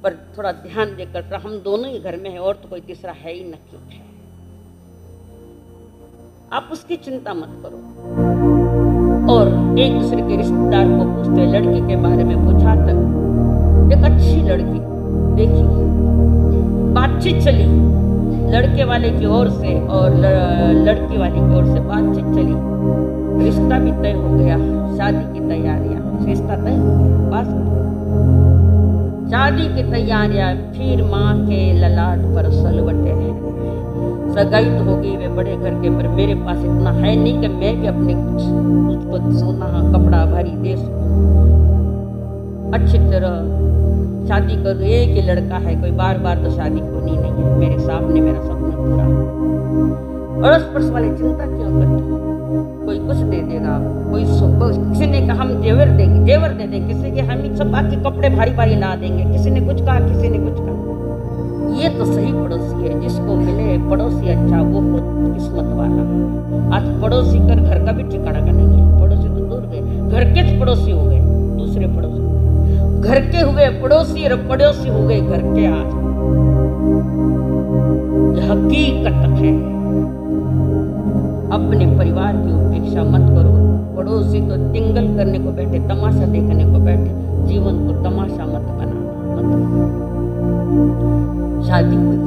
पर थोड़ा ध्यान देकर, हम दोनों ही घर में हैं और तो कोई तीसरा है ही न, क्यों है, आप उसकी चिंता मत करो। और एक दूसरे के रिश्तेदार को पूछते, लड़की के बारे में पूछा, तक एक अच्छी लड़की देखी, बातचीत चली लड़के वाले की ओर से और लड़की वाले की ओर से बातचीत चली, रिश्ता भी तय हो गया, शादी की तैयारियां, रिश्ता तय हो गया, बस शादी की तैयारियां। फिर माँ के ललाट पर सलवटे हैं, सगाई तो हो गई वे बड़े घर के, पर मेरे पास इतना है नहीं कि मैं भी अपने कुछ सोना कपड़ा भरी दे सकूं, अच्छी तरह शादी करूं। एक ही लड़का है, कोई बार बार तो शादी होनी नहीं है, मेरे सामने मेरा सपना पूरा। अड़ोस पड़ोस वाले चिंता क्यों करते, कोई कुछ दे देगा, कोई किसी ने कहा हम जेवर देंगे, जेवर दे देंगे, किसी के हम सब बाकी कपड़े भारी भारी ला देंगे, किसी ने कुछ कहा, किसी ने कुछ कहा। ये तो सही पड़ोसी है, जिसको मिले पड़ोसी अच्छा वो किस्मत वाला। आज पड़ोसी कर घर का भी ठिकाना का नहीं है, पड़ोसी तो दूर गए, घर के पड़ोसी हो गए, दूसरे पड़ोसी, घर के हुए पड़ोसी और पड़ोसी हो गए घर के। आज यह हकीकत है, अपने परिवार की उपेक्षा मत करो। पड़ोसी तो टिंगल करने को बैठे, तमाशा देखने को बैठे, जीवन को तमाशा मत बनाना, मत। शादी हुई,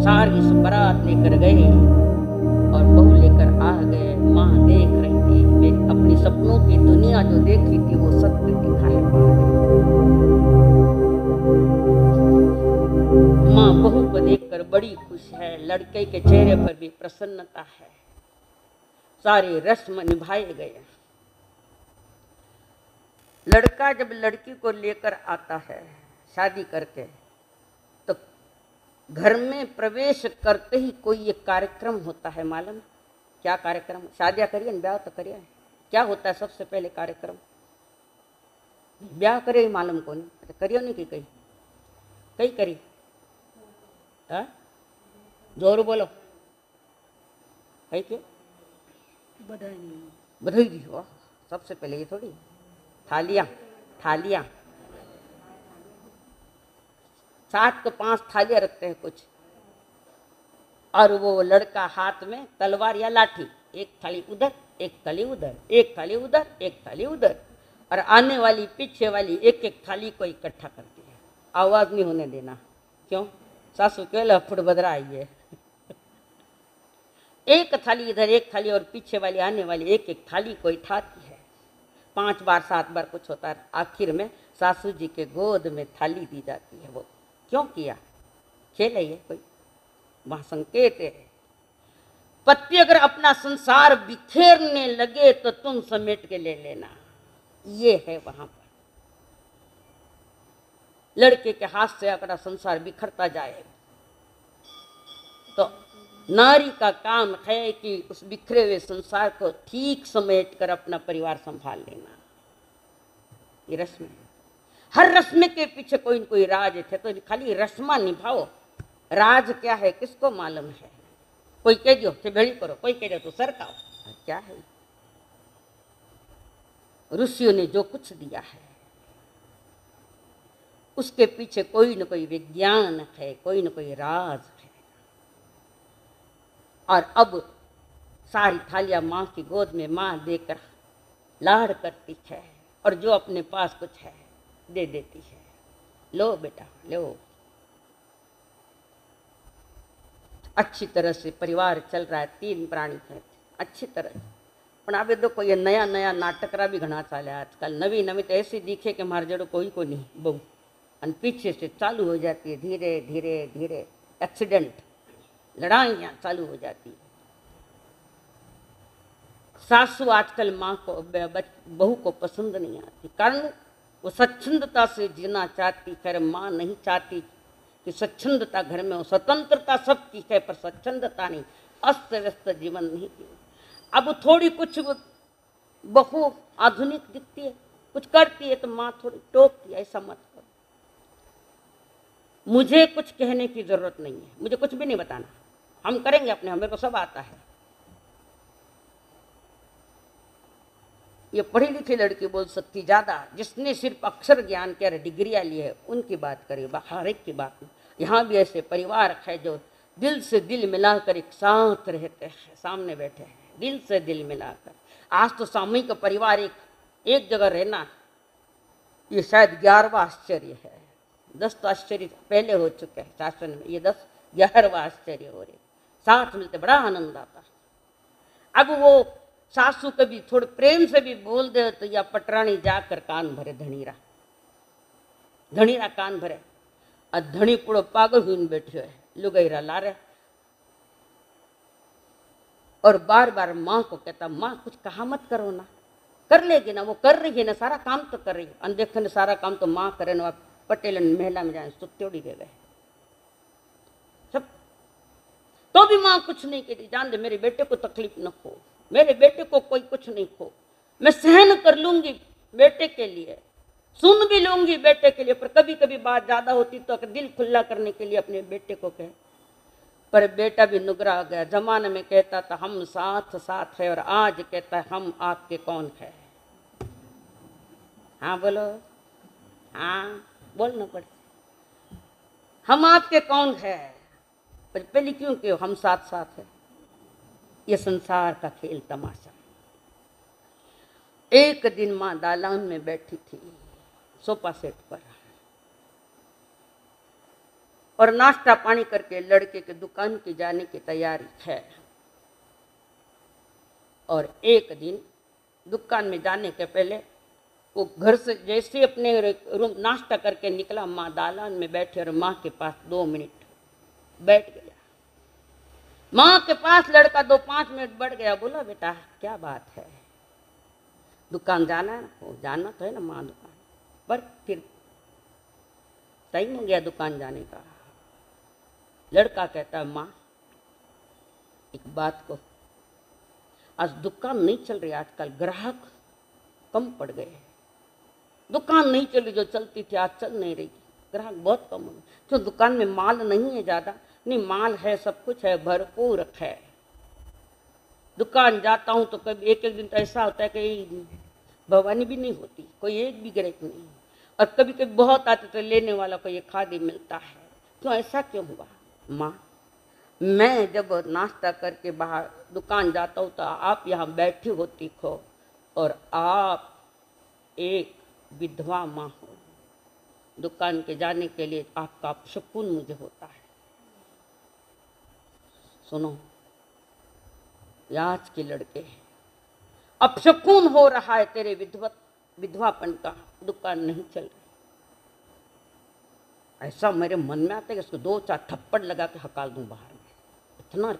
सारी बारात लेकर गए और बहू लेकर आ गए। माँ देख रही थी, मैं अपनी सपनों की दुनिया जो देखी थी वो सत्य दिखा है। माँ बहू को देखकर बड़ी खुश है, लड़के के चेहरे पर भी प्रसन्नता है, सारे रस्म निभाए गए। लड़का जब लड़की को लेकर आता है शादी करके, तो घर में प्रवेश करते ही कोई एक कार्यक्रम होता है, मालूम क्या कार्यक्रम? शादियां करिए, ब्याह तो करिए, क्या होता है सबसे पहले कार्यक्रम? ब्याह करे मालूम कौन? करियो नहीं कि कई करी, जोर बोलो, कही क्यों? बधाई दी हो। सबसे पहले ये थोड़ी थालियां 7 को 5 थालियां रखते हैं कुछ, और वो लड़का हाथ में तलवार या लाठी, एक थाली उधर, एक थाली उधर, एक थाली उधर, एक थाली उधर, और आने वाली पीछे वाली एक एक थाली को इकट्ठा करती है। आवाज नहीं होने देना, क्यों? सासू के लफड़ बदरा आई है। एक थाली इधर, एक थाली, और पीछे वाली आने वाली एक एक थाली को उठाती है। 5 बार 7 बार कुछ होता है, आखिर में सासू जी के गोद में थाली दी जाती है। वो क्यों किया? खेल है ये कोई? वहां संकेत है, पति अगर अपना संसार बिखेरने लगे तो तुम समेट के ले लेना, ये है वहां पर। लड़के के हाथ से अगर संसार बिखरता जाए तो नारी का काम है कि उस बिखरे हुए संसार को ठीक समेट कर अपना परिवार संभाल लेना। ये रस्म है, हर रस्म के पीछे कोई न कोई राज थे, तो खाली रस्मा निभाओ, राज क्या है किसको मालूम है? कोई कह दियो भेड़ी करो, कोई कह दियो तो सरकाओ, क्या है? ऋषियों ने जो कुछ दिया है उसके पीछे कोई न कोई विज्ञान है, कोई न कोई राज है। और अब सारी थालियां माँ की गोद में माँ देकर लाड़ करती है, और जो अपने पास कुछ है दे देती है, लो बेटा लो। अच्छी तरह से परिवार चल रहा है, 3 प्राणी हैं अच्छी तरह। पण आप देखो ये नया नया नाटकरा भी घना चाले आजकल, नवी नवी तो ऐसी दिखे कि मार जड़ो कोई को नहीं बहु, और पीछे से चालू हो जाती है धीरे धीरे धीरे, एक्सीडेंट, लड़ाइयाँ चालू हो जाती है। सासू आजकल माँ को बहू को पसंद नहीं आती, कारण वो स्वच्छंदता से जीना चाहती, खैर माँ नहीं चाहती कि स्वच्छंदता घर में हो। स्वतंत्रता सबकी है पर स्वच्छंदता नहीं, अस्त व्यस्त जीवन नहीं। अब थोड़ी कुछ बहू आधुनिक दिखती है, कुछ करती है तो माँ थोड़ी टोकती है, ऐसा मत करो। मुझे कुछ कहने की जरूरत नहीं है, मुझे कुछ भी नहीं बताना, हम करेंगे अपने, हमें को सब आता है। ये पढ़ी लिखी लड़की बोल सकती ज्यादा, जिसने सिर्फ अक्षर ज्ञान के डिग्रियां ली है उनकी बात करिए, हर एक की बात नहीं। यहाँ भी ऐसे परिवार है जो दिल से दिल मिलाकर एक साथ रहते हैं, सामने बैठे हैं दिल से दिल मिलाकर। आज तो सामूहिक परिवार एक जगह रहना ये शायद 11वां आश्चर्य है। 10 तो आश्चर्य पहले हो चुके हैं शासन में, ये 11वां आश्चर्य हो रहे, साथ मिलते बड़ा आनंद आता। अब वो सासू कभी थोड़े प्रेम से भी बोल दे तो या पटरानी जाकर कान भरे, धनीरा कान भरे, और धनी पूरा पागल हुई बैठे है, लुगैरा ला रहे, और बार बार माँ को कहता, माँ कुछ कहा मत करो ना, कर लेगी ना, वो कर रही है ना, सारा काम तो कर रही है, अनदेखने सारा काम तो माँ करे ना, पटेल महिला में जाए सुत्योड़ी दे गए सब, तो भी माँ कुछ नहीं कहती, जान दे मेरे बेटे को तकलीफ न हो, मेरे बेटे को कोई कुछ नहीं हो, मैं सहन कर लूंगी बेटे के लिए, सुन भी लूंगी बेटे के लिए, पर कभी कभी बात ज्यादा होती तो दिल खुला करने के लिए अपने बेटे को कहे। पर बेटा भी नुगरा आ गया, जमाने में कहता था हम साथ साथ है, और आज कहता है हम आपके कौन है। हाँ बोलो, हाँ बोलना पड़ता, हम आपके कौन है, पर पहले क्यों क्यों हम साथ साथ है। ये संसार का खेल तमाशा। एक दिन माँ दालान में बैठी थी सोफा सेट पर, और नाश्ता पानी करके लड़के के दुकान की जाने की तैयारी है। और एक दिन दुकान में जाने के पहले वो घर से जैसे अपने रूम नाश्ता करके निकला, माँ दालान में बैठे और माँ के पास 2 मिनट बैठ गया। माँ के पास लड़का 2-5 मिनट बैठ गया, बोला बेटा क्या बात है, दुकान जाना है? वो जाना तो है ना माँ दुकान, पर फिर टाइम हो गया दुकान जाने का। लड़का कहता है माँ एक बात को, आज दुकान नहीं चल रही, आजकल ग्राहक कम पड़ गए, दुकान नहीं चली, जो चलती थी आज चल नहीं रही, ग्राहक बहुत कम हो गए। तो दुकान में माल नहीं है ज्यादा? नहीं माल है, सब कुछ है, भरपूर है। दुकान जाता हूँ तो कभी एक दिन तो ऐसा होता है कि भवानी भी नहीं होती, कोई एक भी ग्राहक नहीं, और कभी कभी बहुत आते तो लेने वाला को ये खादी मिलता है। क्यों ऐसा क्यों हुआ? माँ मैं जब नाश्ता करके बाहर दुकान जाता हूँ तो आप यहाँ बैठी होती हो, और आप एक विधवा माँ हो, दुकान के जाने के लिए आपका सुकून मुझे होता है। सुनो आज के लड़के अब सुकून हो रहा है तेरे विधवापन का, दुकान नहीं चल रही। ऐसा मेरे मन में आता है कि उसको 2-4 थप्पड़ लगा के हकाल दूं बाहर में, इतना।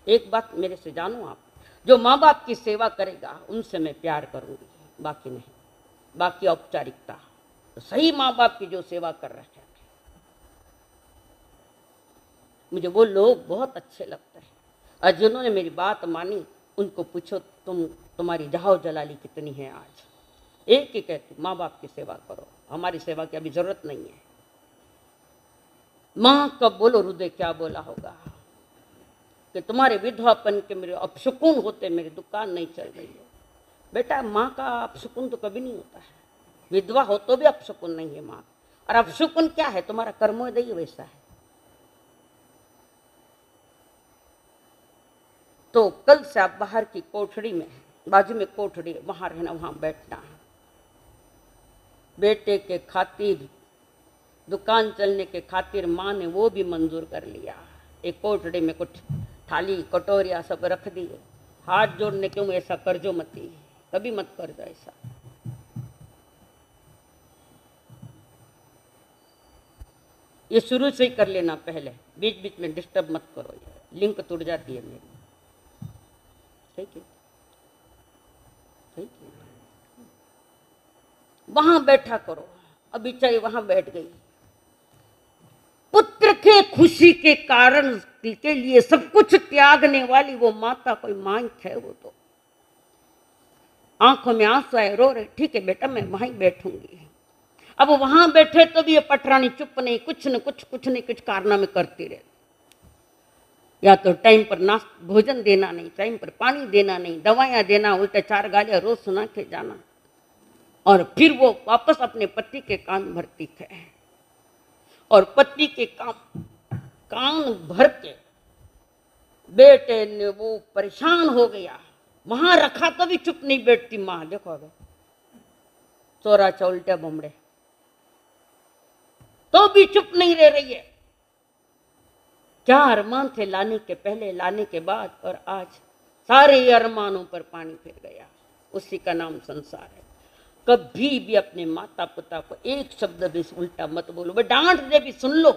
एक बात मेरे से जानो आप, जो माँ बाप की सेवा करेगा उनसे मैं प्यार करूंगी, बाकी नहीं, बाकी औपचारिकता। तो सही माँ बाप की जो सेवा कर रहे हैं मुझे वो लोग बहुत अच्छे लगते हैं, और जिन्होंने मेरी बात मानी उनको पूछो तुम्हारी जाहो जलाली कितनी है आज। एक ही कहती माँ बाप की सेवा करो, हमारी सेवा की अभी जरूरत नहीं है। माँ कब बोलो हृदय क्या बोला होगा कि तुम्हारे विधवापन के मेरे अपशकुन होते, मेरी दुकान नहीं चल रही है। बेटा माँ का अपशकुन तो कभी नहीं होता है, विधवा हो तो भी अपशकुन नहीं है माँ। और अपशकुन क्या है? तुम्हारा कर्मोदय वैसा है। तो कल से आप बाहर की कोठड़ी में, बाजू में कोठड़ी, वहां रहना, वहां बैठना है। बेटे के खातिर, दुकान चलने के खातिर माँ ने वो भी मंजूर कर लिया। एक कोठड़ी में कुछ थाली कटोरिया सब रख दिए, हाथ जोड़ने क्यों ऐसा करजो मती, कभी मत कर दो ऐसा। ये शुरू से ही कर लेना, पहले बीच बीच में डिस्टर्ब मत करो, ये लिंक टूट जाती है मेरी। ठीक है, ठीक है, वहां बैठा करो। अभी चाहे वहां बैठ गई, पुत्र के खुशी के कारण के लिए सब कुछ त्यागने वाली वो माता कोई मां है? वो तो आंखों में आंसू आए, रो रहे। ठीक है बेटा, मैं वहीं बैठूंगी। अब वहां बैठे तो भी ये पटरानी चुप नहीं, कुछ न कुछ कारनामे करती रहे। या तो टाइम पर भोजन देना नहीं, टाइम पर पानी देना नहीं, दवाइयां देना, उल्टा 4 गालियां रोज सुना के जाना। और फिर वो वापस अपने पति के कान भरती है और पति के कान भर के बेटे ने वो परेशान हो गया। वहां रखा तो भी चुप नहीं बैठती माँ। देखो अबे चोरा उल्टे बमड़े, तो भी चुप नहीं रह रही है। क्या अरमान थे लाने के पहले, लाने के बाद, और आज सारे अरमानों पर पानी फिर गया। उसी का नाम संसार है। कभी भी अपने माता पिता को एक शब्द भी उल्टा मत बोलो। वे डांट दे भी सुन लो,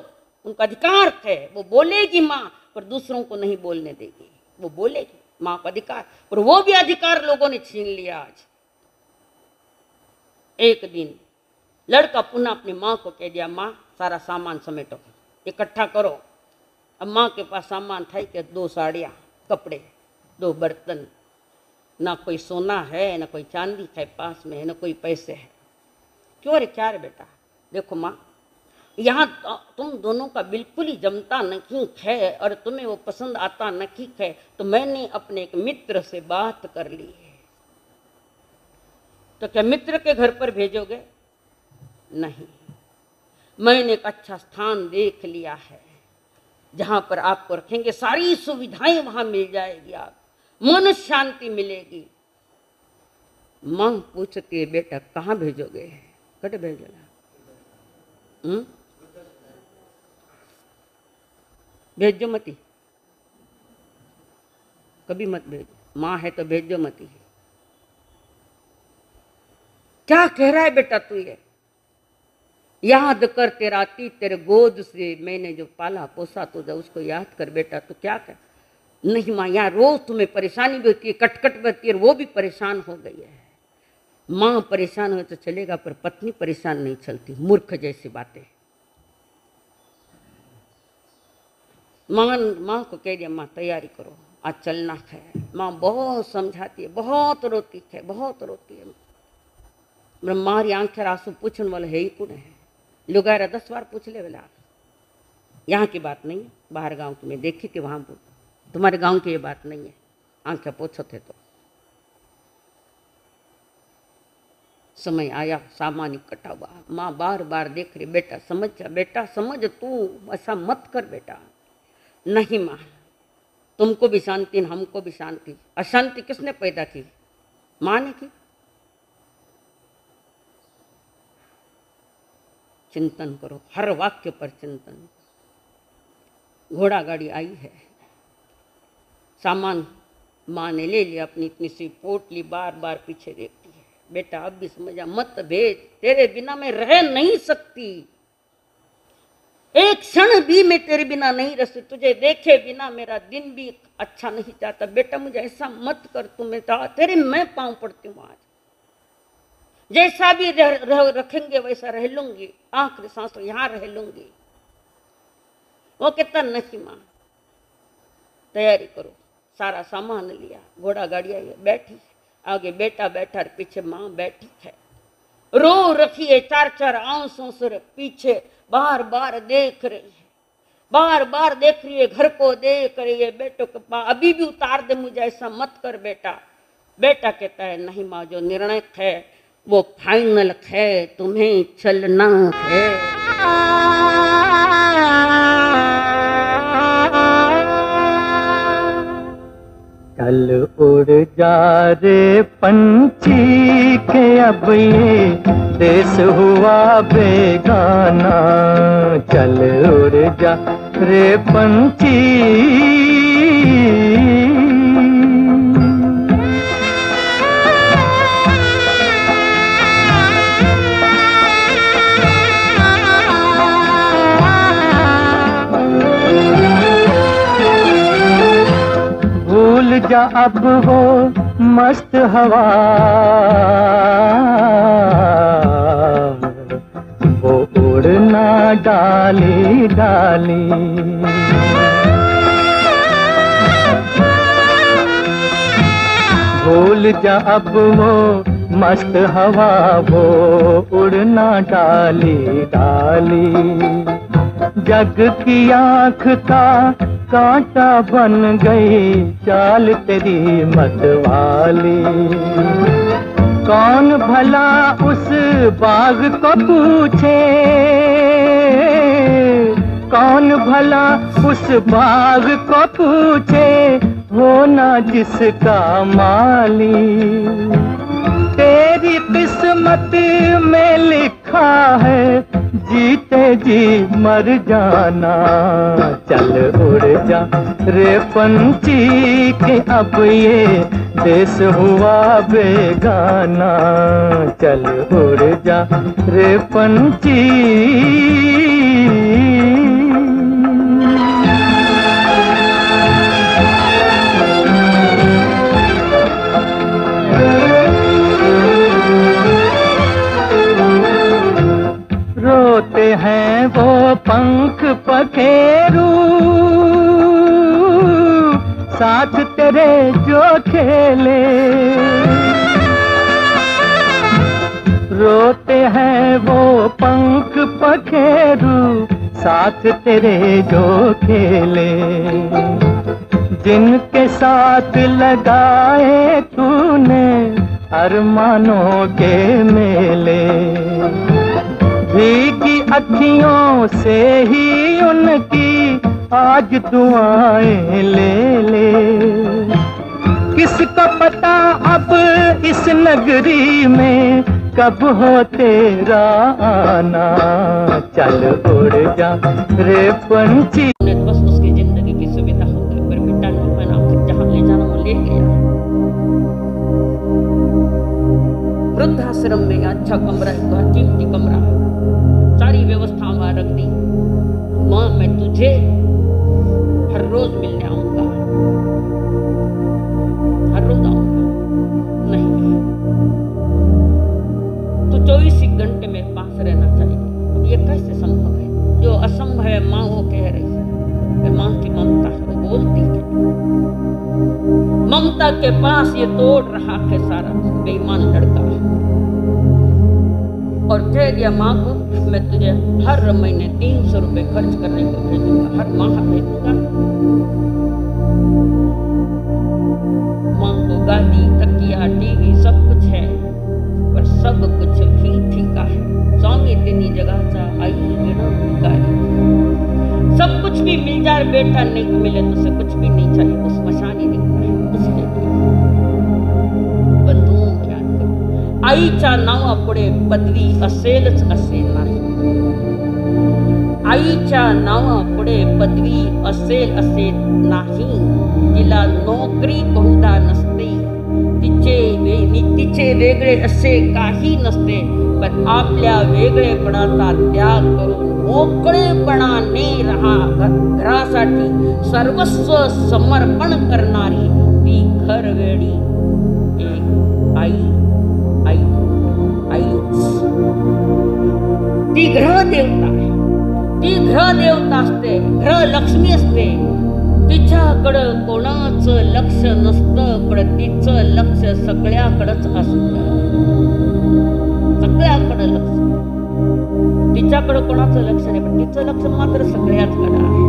उनका अधिकार है। वो बोलेगी माँ, पर दूसरों को नहीं बोलने देगी। वो बोलेगी, माँ का अधिकार, पर वो भी अधिकार लोगों ने छीन लिया। आज एक दिन लड़का पुनः अपनी माँ को कह दिया, माँ सारा सामान समेटो, इकट्ठा करो। अब माँ के पास सामान था कि 2 साड़ियाँ, कपड़े, 2 बर्तन, ना कोई सोना है, ना कोई चांदी है पास में, ना कोई पैसे है। क्यों रे, क्या रे बेटा? देखो माँ, यहाँ तुम दोनों का बिल्कुल ही जमता नहीं है और तुम्हें वो पसंद आता नहीं है, तो मैंने अपने एक मित्र से बात कर ली है। तो क्या मित्र के घर पर भेजोगे? नहीं, मैंने एक अच्छा स्थान देख लिया है जहां पर आपको रखेंगे, सारी सुविधाएं वहां मिल जाएगी, आप मन शांति मिलेगी। मां पूछती है, बेटा कहाँ भेजोगे? कट भेजना, भेजो मती, कभी मत भेजो। माँ है तो भेजो मती। क्या कह रहा है बेटा तू? ये याद कर तेरा अतीत, तेरे गोद से मैंने जो पाला पोसा तुझे, उसको याद कर बेटा। तो क्या कर? नहीं माँ, यहाँ रोज तुम्हें परेशानी भी होती है, कटकट भी होती है, वो भी परेशान हो गई है। माँ परेशान हो तो चलेगा, पर पत्नी परेशान नहीं चलती। मूर्ख जैसी बातें। माँ को कह दिया, माँ तैयारी करो, आज चलना है। माँ बहुत समझाती है, बहुत रोती है, बहुत रोती है। मारी आंखें आंसू पूछने वाले है ही कौन है? लुगारा 10 बार पूछ ले बोला। यहाँ की बात नहीं, बाहर गांव की मैं देखी थी, वहां तुम्हारे गांव की ये बात नहीं है। आंखें पूछो थे तो समय आया, सामान इकट्ठा हुआ। माँ बार बार देख रही, बेटा समझ जा, बेटा समझ, तू ऐसा मत कर बेटा। नहीं माँ, तुमको भी शांति, हमको भी शांति। अशांति किसने पैदा की? माँ ने की। चिंतन करो, हर वाक्य पर चिंतन। घोड़ा गाड़ी आई है, सामान माँ ने ले लिया, अपनी इतनी सी पोटली, बार बार पीछे देखती है। बेटा अब भी समझा, मत भेज, तेरे बिना मैं रह नहीं सकती। एक क्षण भी मैं तेरे बिना नहीं रह सकती, तुझे देखे बिना मेरा दिन भी अच्छा नहीं जाता। बेटा मुझे ऐसा मत कर, तुम्हें तेरे मैं पाँव पड़ती हूँ। आज जैसा भी रखेंगे वैसा रह लूंगी, आखिरी सांस यहाँ रह लूंगी। वो कहता नहीं माँ, तैयारी करो। सारा सामान लिया, घोड़ा गाड़ी आई, बैठी, आगे बेटा बैठा, पीछे माँ बैठी है, रो रखी है, 4-4 आंसुओं से पीछे बार बार देख रही है, बार बार देख रही है, घर को देख रही है। बेटो के पास अभी भी उतार दे मुझे, ऐसा मत कर बेटा। बेटा कहता है नहीं माँ, जो निर्णय है वो फाइनल है, तुम्हें चलना है। चल उड़ जा रे पंछी के, अब ये देश हुआ बेगाना। चल उड़ जा रे पंछी। भूल जा अब वो मस्त हवा, वो उड़ना डाली डाली। भूल जा अब वो मस्त हवा, वो उड़ना डाली डाली। जग की आँख का कांटा बन गई चाल तेरी मतवाली। कौन भला उस बाग को पूछे, कौन भला उस बाग को पूछे, होना जिसका माली। तेरी किस्मत में लिखा है जीते जी मर जाना। चल उड़ जा रे पंछी के अब ये देश हुआ बेगाना। चल उड़ जा रे पंछी। रोते हैं वो पंख पखेरू, साथ तेरे जो खेले। रोते हैं वो पंख पखेरू, साथ तेरे जो खेले। जिनके साथ लगाए तूने अरमानों के मेले। भीगी अखियों से ही उनकी आज दुआएं ले ले। किसको पता अब इस नगरी में कब हो तेरा आना। चल उड़ जा रे पंछी। बस उसकी जिंदगी की सुविधा हो गई, पर बेटा नहीं बना, फिर जहाँ ले जाना वो ले गया। वृद्धाश्रम में अच्छा कमरा है, कीमती कमरा, सारी व्यवस्था वहां रख दी। माँ मैं तुझे हर रोज मिलने आऊंगा, हर रोज आऊंगा। नहीं, तू 24 घंटे मेरे पास रहना चाहिए। अब ये कैसे संभव है? जो असंभव है माँ वो कह रही है। माँ की ममता है, वो बोलती है। ममता के पास ये तोड़ रहा है सारा बेईमान लड़का, और कह दिया माँ को मैं तुझे हर महीने 300 रुपए खर्च करने को भेजूंगा, हर माह भेजूंगा। माँ को गादी, तकिया, टीवी सब कुछ है, पर सब कुछ भी फीका है। स्वामी तेनी जगाचा आई बिना भिखारी। सब कुछ भी मिल जाए, बेटा नहीं मिले तो उसे कुछ भी नहीं चाहिए। उस मशान ही दिखता है उसके लिए। बंधुओं याद करो, आईच्या नावापुढे पदवी असेलच असे नाही। आईच्या नावापुढे पदवी असेल असे नाही। तिला नोकरी बहुधा नसते, तिचे वेगळे असे काही नसते, पण आपल्या वेगळेपणाचा त्याग करून मोकळेपणाने घरासाठी सर्वस्व समर्पण करणारी ती घरवेडी एक आई ती गृहदेवता आहे। ती गृहदेवता असते, गृहलक्ष्मी असते। तिच्याकडं कोणाचं लक्ष नसतं, पण तिचं लक्ष सगळ्याकडंच असतं, सगळ्याकडं लक्ष। तिच्याकडं कोणाचं लक्ष नाही, पण तिचं लक्ष मात्र सगळ्याचकडं आहे।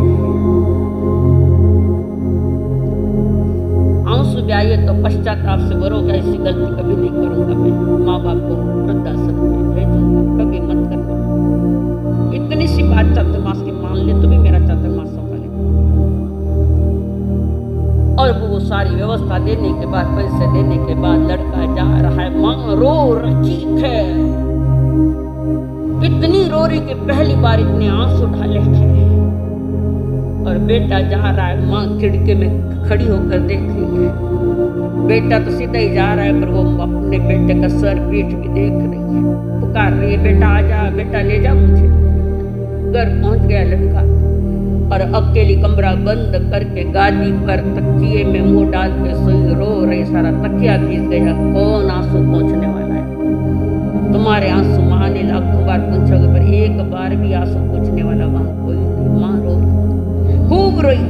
आंसू भी आए तो पश्चाताप से भरोगे, ऐसी गलती कभी नहीं करूंगा मैं। माँ बाप को वृद्धाश्रम में भेजूंगा, कभी मत करना। इतनी सी बात चातुर्मास की मान ले तो भी मेरा चातुर्मास सफल है। और वो सारी व्यवस्था देने के बाद, पैसे देने के बाद लड़का जा रहा है। माँ रो रही है, इतनी रो रही कि पहली बार इतने आंसू ढाले थे। और बेटा जा रहा है, माँ खिड़की में खड़ी होकर देख रही है। बेटा तो सीधा ही जा रहा है, पर वो अपने बेटे का सर पीठ भी देख रही है, पुकार रही है, बेटा आजा, बेटा ले जा मुझे। घर पहुंच गया लड़का, और अकेली कमरा बंद करके गादी पर तकिए में मुंह डाल के सोई रो रही। सारा तकिया भीग गया। कौन आंसू पहुंचने वाला है? तुम्हारे आंसू माँ ने लाखों बार पूछोगे, पर एक बार भी आंसू पूछने वाला वहां कोई नहीं। माँ रो खूब रोई,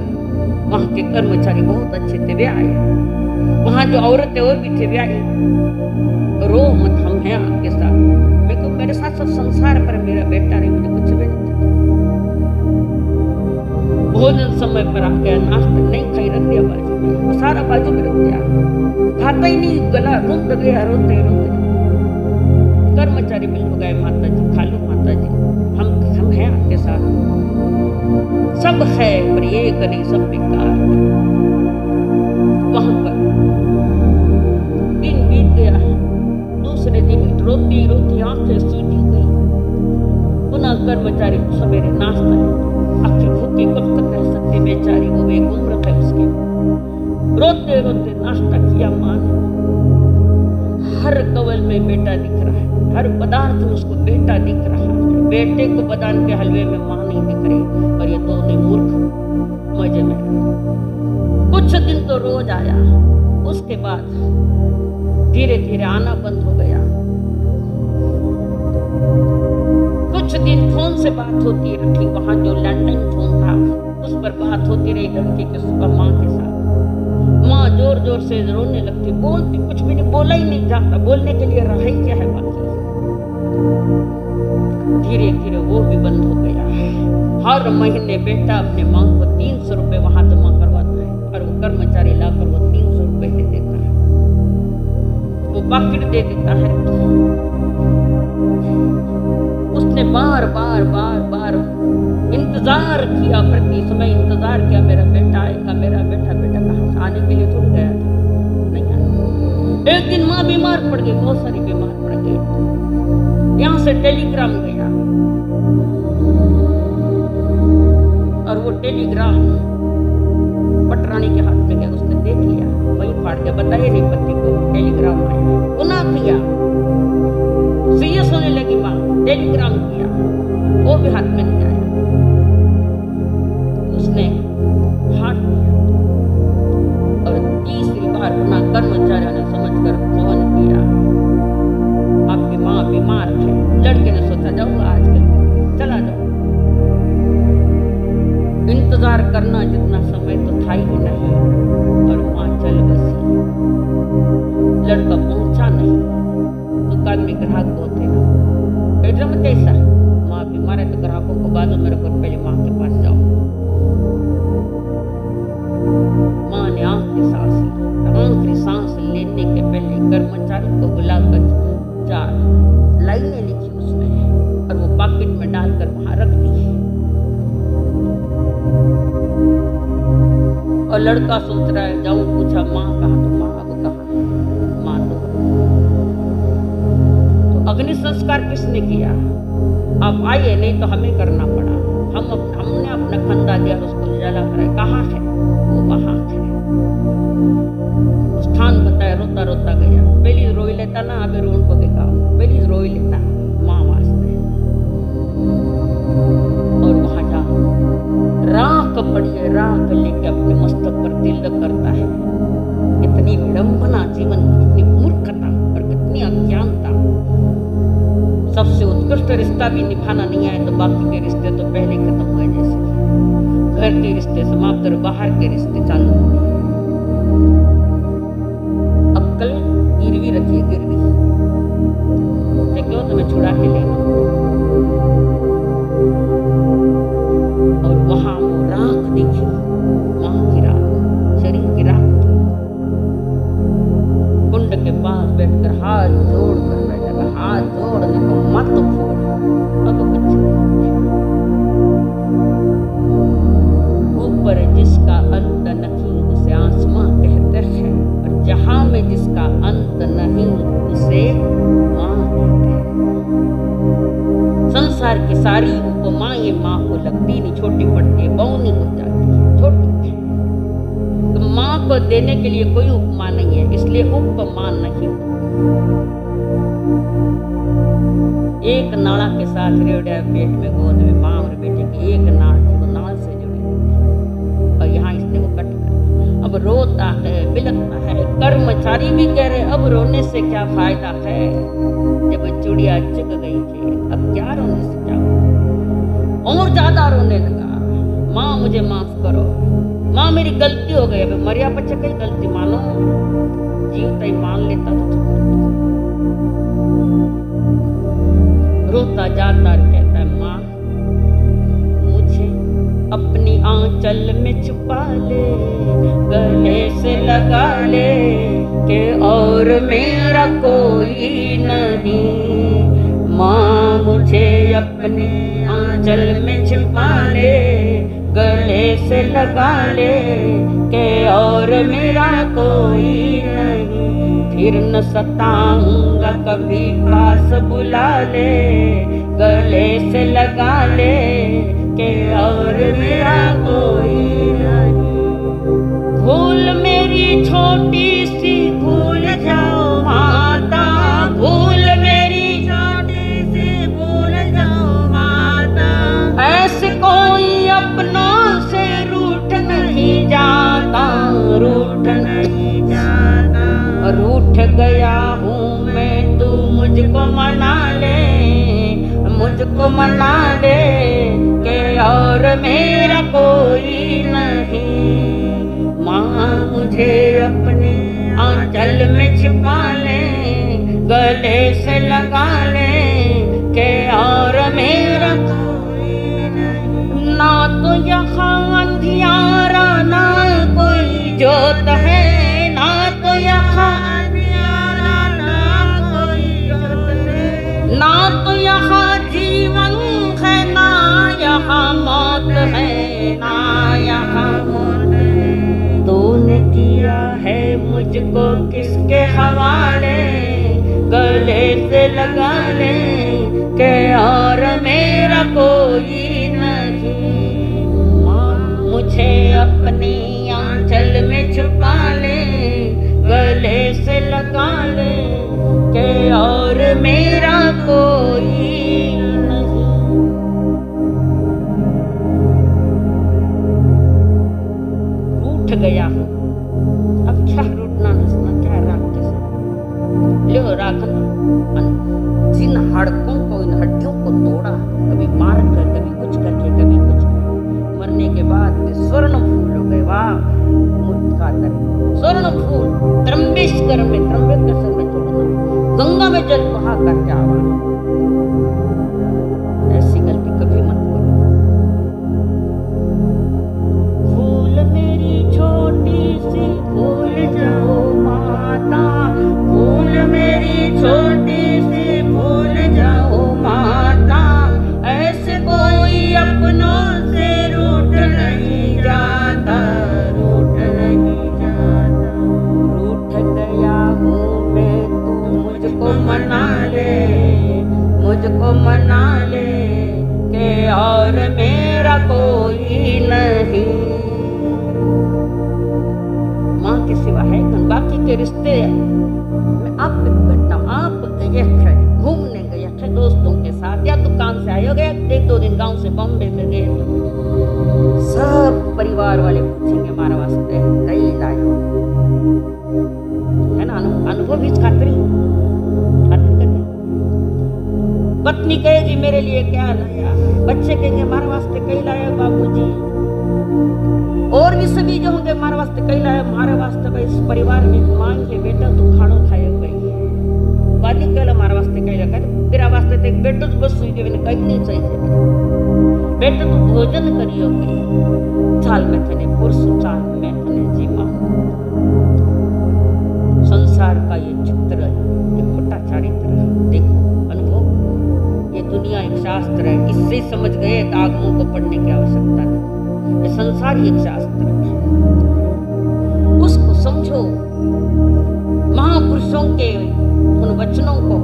वहां के कर्मचारी बहुत अच्छे थे, ब्याह आए। वहां जो औरतें और भी थे ब्याह, रो मत, हम हैं आपके साथ। मेरे साथ सब संसार पर, मेरा बेटा नहीं, मुझे कुछ भी नहीं चाहिए। भोजन समय पर आ गया, नाश्ता नहीं खाई, रख दिया बाजू में, सारा बाजू में रख दिया, खाता ही नहीं, गला रुक गया रोते रोते। कर्मचारी मिल गए, माता जी खा लो माता जी, हम हैं आपके साथ, सब है पर एक नहीं, सब बेकार है। वहां पर दिन बीत गया, दूसरे दिन रोती रोती आंखें सूजी गई। पुनः कर्मचारी सवेरे नाश्ता लेते, आखिर भूखे कब तक रह सकते बेचारी, वो एक उम्र है उसकी। रोते रोते नाश्ता किया मां ने, हर कवल में बेटा दिख रहा है, हर पदार्थ में उसको बेटा दिख रहा है। बेटे को बादाम के हलवे में मां नहीं दिख रही, और ये दोनों मूर्ख मजे में रहे। कुछ दिन तो रोज आया, उसके बाद धीरे धीरे आना बंद हो गया। कुछ दिन फोन से बात होती रही, वहां जो लैंडलाइन फोन था उस पर बात होती रही लड़की के मां के साथ। माँ जोर जोर से रोने लगती, बोलती कुछ भी नहीं, बोला ही नहीं जाता, बोलने के लिए रहा ही क्या है बाकी। धीरे धीरे वो भी बंद हो गया। हर महीने बेटा अपने माँ को 300 रुपए वहां जमा करवाता है, और वो कर्मचारी लाकर वो 300 रुपए दे देता है, वो पाकिट दे देता है। उसने बार बार बार बार इंतजार किया, प्रति समय इंतजार किया, मेरा बेटा आएगा, मेरा बेटा कहाँ से, आने के लिए थोड़ी गया था, नहीं आया। एक दिन माँ बीमार पड़ गई, बहुत सारी बीमार पड़ गई। यहाँ से टेलीग्राम गया, और वो टेलीग्राम पटरानी के हाथ में गया, उसने देख लिया, वही फाड़ के बताया नहीं पति को टेलीग्राम आया। गुनाह किया, सीरियस होने लगी माँ, टेलीग्राम किया, वो भी हाथ में नहीं आया। उसने हाथ दिया, और तीसरी बार पुनः कर्मचारियों ने समझकर फोन किया, आपकी माँ बीमार है। लड़के ने सोचा जाऊंगा आज चला जाओ। इंतजार करना जितना समय तो था ही नहीं, और माँ चल बसी। लड़का पहुंचा नहीं, दुकान में ग्राहक होते ना, मत ऐसा, माँ बीमार है तो ग्राहकों को बाजू में रखो, पहले माँ के पास जाओ। माँ ने आखिरी सांस लेने के पहले कर्मचारी को बुलाकर 4 लाइनें लिखी उसमें, और वो पॉकेट में डालकर वहां रख दी। और लड़का सोच रहा है, जाऊं पूछा माँ कहाँ, तो माँ अब कहाँ, माँ तो अग्नि संस्कार किसने किया? आप आइए, नहीं तो हमें करना पड़ा। हमने अपना खंदा दिया, उसको जला कर, कहाँ है वो? वहां है। स्थान बताया, रोता रोता गया। पहली रोई लेता ना, अभी रोन को देखा, पहली रोई लेता माँ वास्ते। और वहां जा राख पड़ी है, राख लेके अपने मस्तक पर तिलक करता है। कितनी विडंबना जीवन की, कितनी मूर्खता और कितनी अज्ञानता। सबसे उत्कृष्ट रिश्ता भी निभाना नहीं आए तो बाकी के रिश्ते तो पहले खत्म हुए। जैसे घर के रिश्ते समाप्त और बाहर के रिश्ते चालू हो गए। अक्कल गिरवी रखिए, गिरवी तो क्यों तुम्हें छुड़ा के लेना। और वहां वो राख देखी, मां की राख, शरीर की राख थी। कुंड के पास बैठकर हाथ जोड़ कर बैठा, हाथ जोड़ने को मत फोड़, अब कुछ नहीं। ऊपर जिसका अंत नहीं उसे आसमां कहते हैं, और जहां में जिसका अंत नहीं उसे मां कहते हैं। संसार की सारी उपमाएं मां को लगती नहीं, छोटी पड़ती है, बौनी हो जाती है, छोटी है। तो मां को देने के लिए कोई उपमा नहीं है, इसलिए उपमा नहीं होती। एक नाड़ा के साथ रेवड़िया पेट में, गोद में माँ और बेटे की एक नाड़ थी, वो नाड़ से जुड़ी हुई थी, और यहाँ इसने वो कट कर। अब रोता है, बिलखता है। कर्मचारी भी कह रहे, अब रोने से क्या फायदा है, जब चुड़िया चुग गई थी, अब क्या रोने से क्या होता। और ज्यादा रोने लगा, माँ मुझे माफ करो, माँ मेरी गलती हो गई, अब मरिया बच्चे कई गलती मानो, जीवता ही मान लेता तो रोता जाता और कहता है माँ मुझे अपनी आंचल में छुपा ले, गले से लगा ले कि और मेरा कोई नहीं। माँ मुझे अपनी आंचल में छुपा ले, गले से लगा ले कि और मेरा कोई नहीं। फिर न सताऊंगा कभी पास बुला ले, गले से लगा ले कि और मेरा कोई नहीं। भूल मेरी छोटी सी भूल जाओ माता, भूल मेरी छोटी सी भूल जाओ माता। ऐसे कोई अपनों से रूठ नहीं जाता, रूठ नहीं जाता। रूठ गया हूँ मैं, तू मुझको मना ले, मुझको मना ले कि और मेरा कोई नहीं। माँ मुझे अपने आंचल में छुपा ले, गले से लगा ले कि और मेरा कोई नहीं। ना तो यहाँ अंधियारा ना कोई जोत है, ना तो यहाँ अंधियारा ना कोई जोत है। ना तो यहाँ जीवन है ना यहाँ मौत है, ना यहाँ मौत है। तूने किया है मुझको किसके हवाले, गले से लगा ले कि और मेरा कोई नहीं। माँ मुझे अपनी आंचल में छुपा ले, गले से लगा ले कि और मेरा कोई नहीं। रूठ गया हूँ, अब क्या रूठना नसना, क्या राग के साथ लो राखना। जिन हाड़कों को, इन हड्डियों को तोड़ा, कभी मार कर, कभी कुछ करके, कभी कुछ कर, मरने के बाद स्वर्ण फूल हो गए। वाह मुद्दा स्वर्ण फूल त्रंबेश्वर में, त्रंबकेश्वर में छोड़ना, गंगा में जल बहा करके आवा। ऐसी गलती कभी मत करो। फूल मेरी छोटी सी भूल जाओ माता, फूल मेरी छोटी सी भूल जाओ माता। ऐसे कोई अपनों से रूठ नहीं जाता, रूठ नहीं जाता। रूठ गया हूँ मैं, तू मुझको मना ले, मुझको मना ले कि और मेरा कोई नहीं। माँ के सिवा है कौन, बाकी के रिश्ते मैं आप बैठता हूँ। आप गए थे घूमने, गए थे दोस्तों के साथ, या दुकान से आए हो गए, एक दो दिन गांव से बॉम्बे में गए, सब परिवार वाले पूछेंगे हमारा वास्ते कई लाए है ना। अनुभव भी खातरी करनी। पत्नी कहेगी मेरे लिए क्या लाया, बच्चे कहेंगे हमारे वास्ते कई लाया बाबूजी, और भी सभी जो होंगे हमारे वास्ते कई लाया, हमारे वास्ते भाई इस परिवार में मांगे बेटा तू खाना खाए गई वादी कल हमारे वास्ते कई लगा, तेरा वास्ते तो एक बेटो तो बस सुई के बिना कहीं नहीं चाहिए बेटा तू भोजन करियो के चाल में थने पुरुष चाल में थने जीवा। संसार का ये चित्र है, ये खोटा चरित्र है। देखो अनुभव, ये दुनिया एक शास्त्र है, इससे समझ गए तो आगमों को पढ़ने की आवश्यकता नहीं। ये संसार ही एक शास्त्र है, उसको समझो। महापुरुषों के उन वचनों को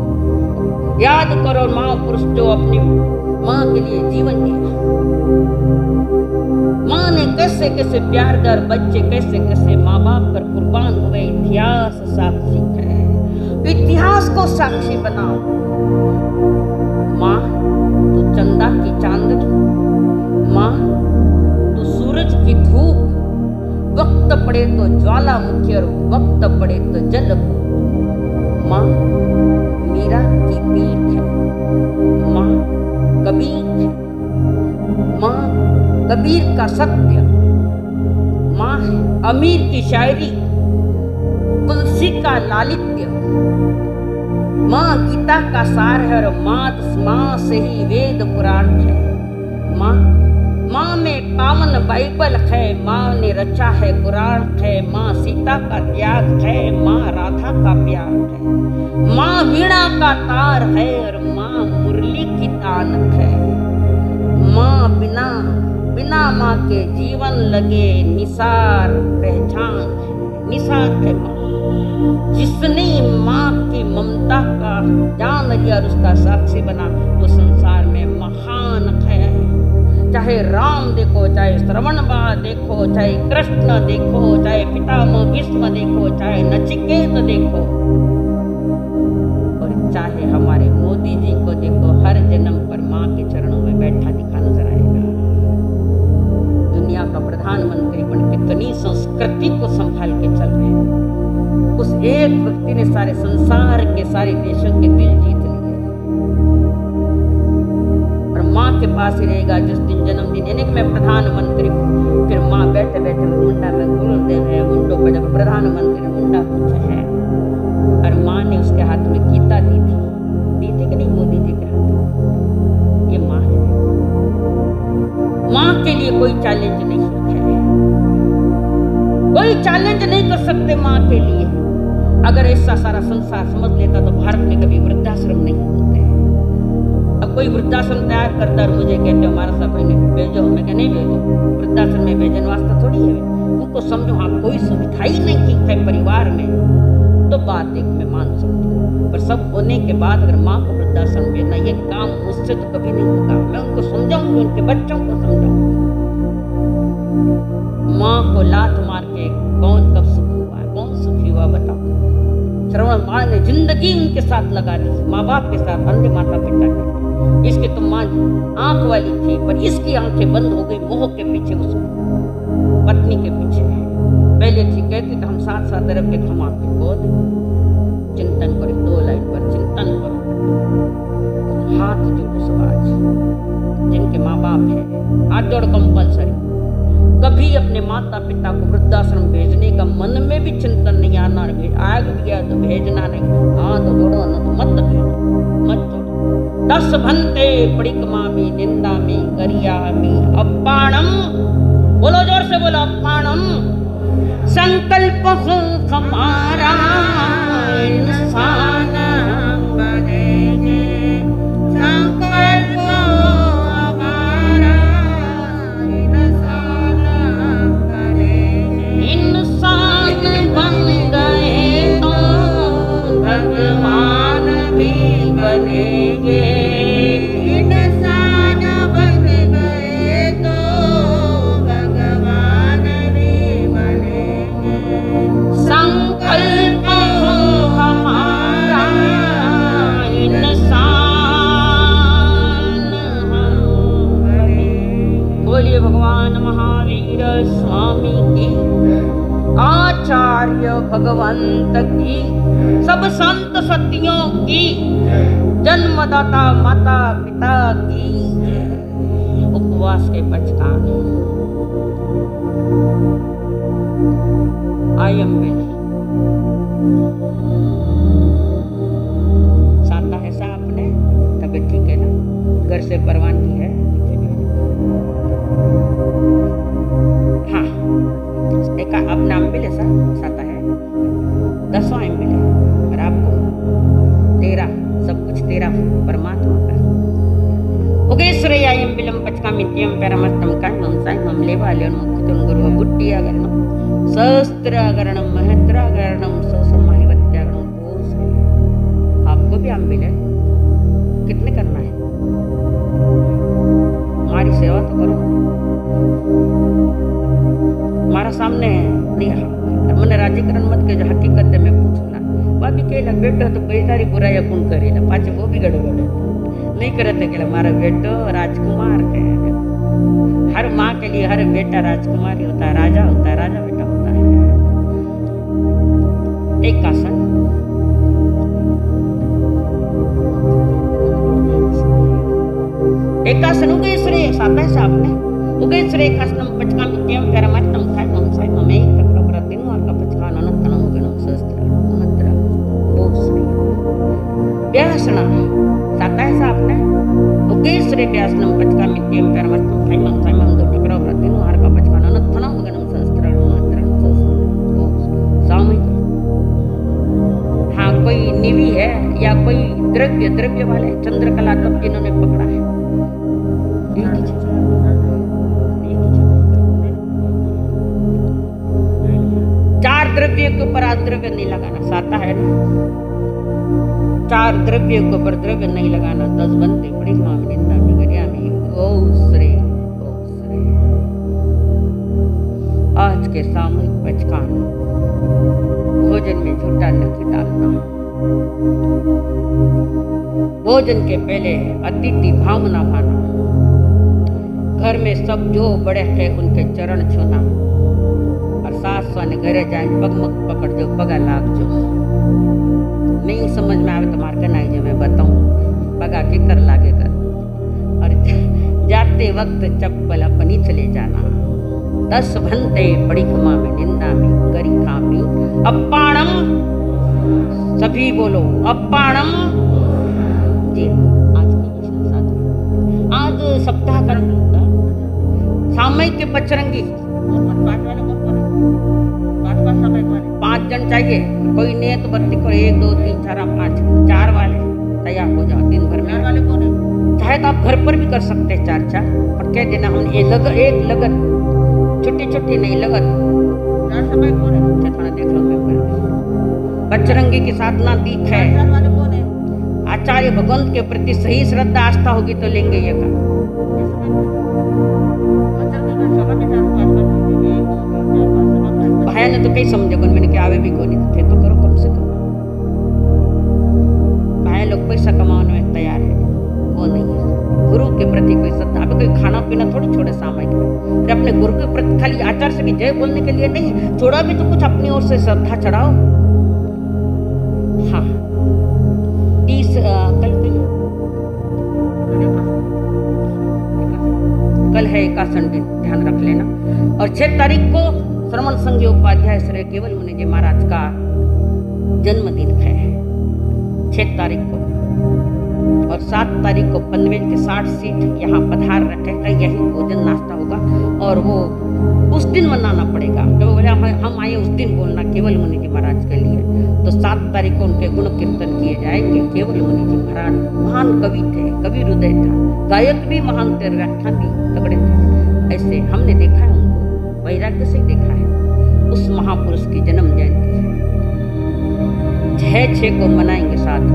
याद करो। महापुरुष जो अपनी माँ के लिए जीवन दिया, माँ ने कैसे कैसे प्यार कर, बच्चे कैसे कैसे माँ बाप पर कुर्बान हुए, इतिहास साक्षी है। इतिहास को साक्षी बनाओ। माँ तू चंदा की चांदनी, माँ तू सूरज की धूप, वक्त पड़े तो ज्वालामुखी और वक्त पड़े तो जल। माँ मीरा की पीठ है, माँ कबीर है, माँ कबीर का सत्य, माँ अमीर की शायरी, तुलसी का लालित्य, माँ गीता का सार है और माँ से ही वेद पुराण है। माँ में पावन बाइबल है, माँ ने रचा है कुरान है, माँ सीता का त्याग है, माँ राधा का प्यार है, माँ वीणा का तार है और माँ मुरली की तानक है। माँ बिना माँ के जीवन लगे निसार पहचान है, निसार है माँ। जिसने माँ की ममता का जान लिया और उसका साक्षी बना, वो संसार में महान है। चाहे राम देखो, चाहे श्रवण बा देखो, चाहे कृष्ण देखो, चाहे पितामह भीष्म देखो, चाहे नचिकेत देखो, और चाहे हमारे मोदी जी को देखो, हर जन्म पर माँ के चरणों में बैठा दिखा नजर आएगा। दुनिया का प्रधानमंत्री बन कितनी संस्कृति को संभाल के चल रहे हैं। उस एक व्यक्ति ने सारे संसार के सारे देशों के दिल जीत लिए, और माँ के पास ही रहेगा जिस दिन जन्मदिन, यानी कि मैं प्रधानमंत्री हूँ, फिर माँ बैठे बैठे मुंडा में गुल दे रहे हैं, मुंडों पर जब प्रधानमंत्री मुंडा कुछ है, और माँ ने उसके हाथ में गीता दी थी कि नहीं मोदी जी के हाथ? ये माँ है। माँ के लिए कोई चैलेंज नहीं है, कोई चैलेंज नहीं कर सकते माँ के लिए। अगर ऐसा सारा संसार समझ लेता तो भारत में कभी वृद्धाश्रम नहीं होते हैं। अब कोई वृद्धाश्रम तैयार करता और मुझे कहते हो हमारा सब भेजो, मैं क्या नहीं भेजो, वृद्धाश्रम में भेजने वास्ते थोड़ी है, उनको समझो हाँ कोई सुविधा ही नहीं ठीक है परिवार में, तो बात एक मैं मान सकती हूँ। पर सब होने के बाद अगर माँ को वृद्धाश्रम भेजना, ये काम मुझसे तो कभी नहीं होगा। मैं उनको समझाऊंगी, उनके बच्चों को समझाऊंगी। माँ को लात मार के कौन कब सुख हुआ है, कौन सुखी हुआ बताओ? श्रवण माँ ने जिंदगी उनके साथ लगा दी, माँ बाप के साथ, अंधे माता पिता के। इसके तो माँ आंख वाली थी, पर इसकी आंखें बंद हो गई मोह के पीछे, उस पत्नी के पीछे। पहले थी कहती तो हम साथ साथ तरफ के हम आपके गोद चिंतन करें, 2 लाइन पर चिंतन करो, हाथ जोड़ो सब आज जिनके माँ बाप है, हाथ जोड़ कंपल्सरी। कभी अपने माता पिता को वृद्धाश्रम भेजने का मन में भी चिंतन नहीं आना, आग दिया तो भेजना नहीं, हाथ जोड़ो ना तो मत भेजो, मत जोड़ो। 10 भंते परिक्रमा निंदा में गरिया में अपाणम, बोलो जोर से बोलो, अपाणम संकल्प हो हमारा इंसान बनेंगे, संकल्प हमारा इंसान बनेंगे। इंसान बन गए तो भगवान भी बनेंगे, इंसान बन गए तो भगवान भी बनेंगे। संकल्प हो हमारा इंसान हम बनेंगे। बोलिए भगवान महावीर स्वामी की, आचार्य भगवंत की, सब संत सतियों की, जन्मदाता माता पिता की। उपवास के पचकान आई एम वेल। साता है सा आपने, तबीयत ठीक है ना? घर से परवानगी है? हाँ, एक अपना अम्बिल है सा, साता है 10वां अम्बिल है, और आपको 13, सब कुछ 13 परमात्मा का। उगेश्वरयायं बिलं पचकामित्यं परमस्तम कायमं सायमं लेवाल्यं मुक्तिं गुरु बुट्टियागरणं सहस्त्रागरणं महत्रागरणं ससमाहिवत्यागरणं भूश्री। आपको भी अम्बिल है, कितने करना है? हमारी सेवा तो करो, हमारा सामने नहीं। मैंने राजीकरण मत के जो हकीकत है मैं पूछूंगा, भाभी केला बेटो तो कई सारी बुराई कौन करेला, पाचे वो भी गड़बड़ नहीं करते के हमारा बेटो राजकुमार है। हर माँ के लिए हर बेटा राजकुमार ही होता है, राजा होता है, राजा बेटा होता है। एक आसन, एक आसन उगेश्वरे साता है साहब ने, उगेश्वरे एक आसनम पचकामित्यं परमात्मं कायमं सायमं में तकरो प्रतिनु और का पचकान अनंतनम गणम सहस्त्र महत्रा बोसरी व्यासना साता है साहब ने मुकेश्वरी व्यासनम पचका मित्यम परमस्तम फैमम फैमम दो तकरो प्रतिनु और का पचकान अनंतनम गणम सहस्त्र महत्रा बोस सामयिक। हाँ कोई निवि है या कोई द्रव्य वाले चंद्रकला तब जिन्होंने पकड़ा है चार द्रव्य के ऊपर आज द्रव्य नहीं लगाना साता है ना। चार द्रव्य के ऊपर द्रव्य नहीं लगाना 10 बंदे बड़ी मां में निंदा में गरिया में ओ श्री आज के सामूहिक पचकान भोजन में झूठा नहीं डालना। भोजन के पहले अतिथि भावना भाना। घर में सब जो बड़े थे उनके चरण छूना और सास ने घरे जाए पगमग पकड़ जो पगा लाग जो नहीं समझ में आवे तो मार के नहीं जो मैं बताऊं पगा के कर लागे कर और जाते वक्त चप्पल अपनी चले जाना। 10 भंते बड़ी खमा में निंदा में गरी खामी अपाणम सभी बोलो अपाणम जी। आज की आज सप्ताह का सामयिक के पचरंगी 5 जन चाहिए कोई नियत बत्ती को 1 2 3 4 5 4 वाले तैयार हो जाओ दिन भर में। वाले कौन है चाहे तो आप घर पर भी कर सकते हैं 4 पर कह देना हम एक लगत छुट्टी नहीं लगत 4 समय कौन है थोड़ा देख लो मैं बजरंगी की साधना दीख है। वाले कौन है आचार्य भगवंत के प्रति सही श्रद्धा आस्था होगी तो लेंगे ये का भाया ने तो कई समझे कौन मैंने क्या आवे भी कौन थे तो करो कम से कम। भाया लोग पैसा कमाने में तैयार है वो नहीं है। गुरु के प्रति कोई श्रद्धा अभी कोई खाना पीना थोड़ी छोड़े सामयिक में फिर अपने गुरु के प्रति खाली आचार्य से भी जय बोलने के लिए नहीं छोड़ा भी तो कुछ अपनी ओर से श्रद्धा चढ़ाओ। हाँ 30 कल है एकासन दिन ध्यान रख लेना। और 6 तारीख को श्रवण संघ उपाध्याय श्री केवल मुनि जी महाराज का जन्मदिन है 6 तारीख को। और 7 तारीख को पनवेल के 60 सीट यहाँ पधार रखेगा यही भोजन नाश्ता होगा और वो उस दिन मनाना पड़ेगा। तो बोले हम आए उस दिन बोलना केवल मुनि जी महाराज के लिए। तो 7 तारीख को उनके गुण कीर्तन किए जाएंगे। केवल मुनि जी महाराज महान कवि थे कवि हृदय था गायक भी महान थे व्याख्यान भी तगड़े थे। ऐसे हमने देखा है उनको वैराग्य से देखा है। उस महापुरुष की जन्म जयंती 6 को मनाएंगे 7 को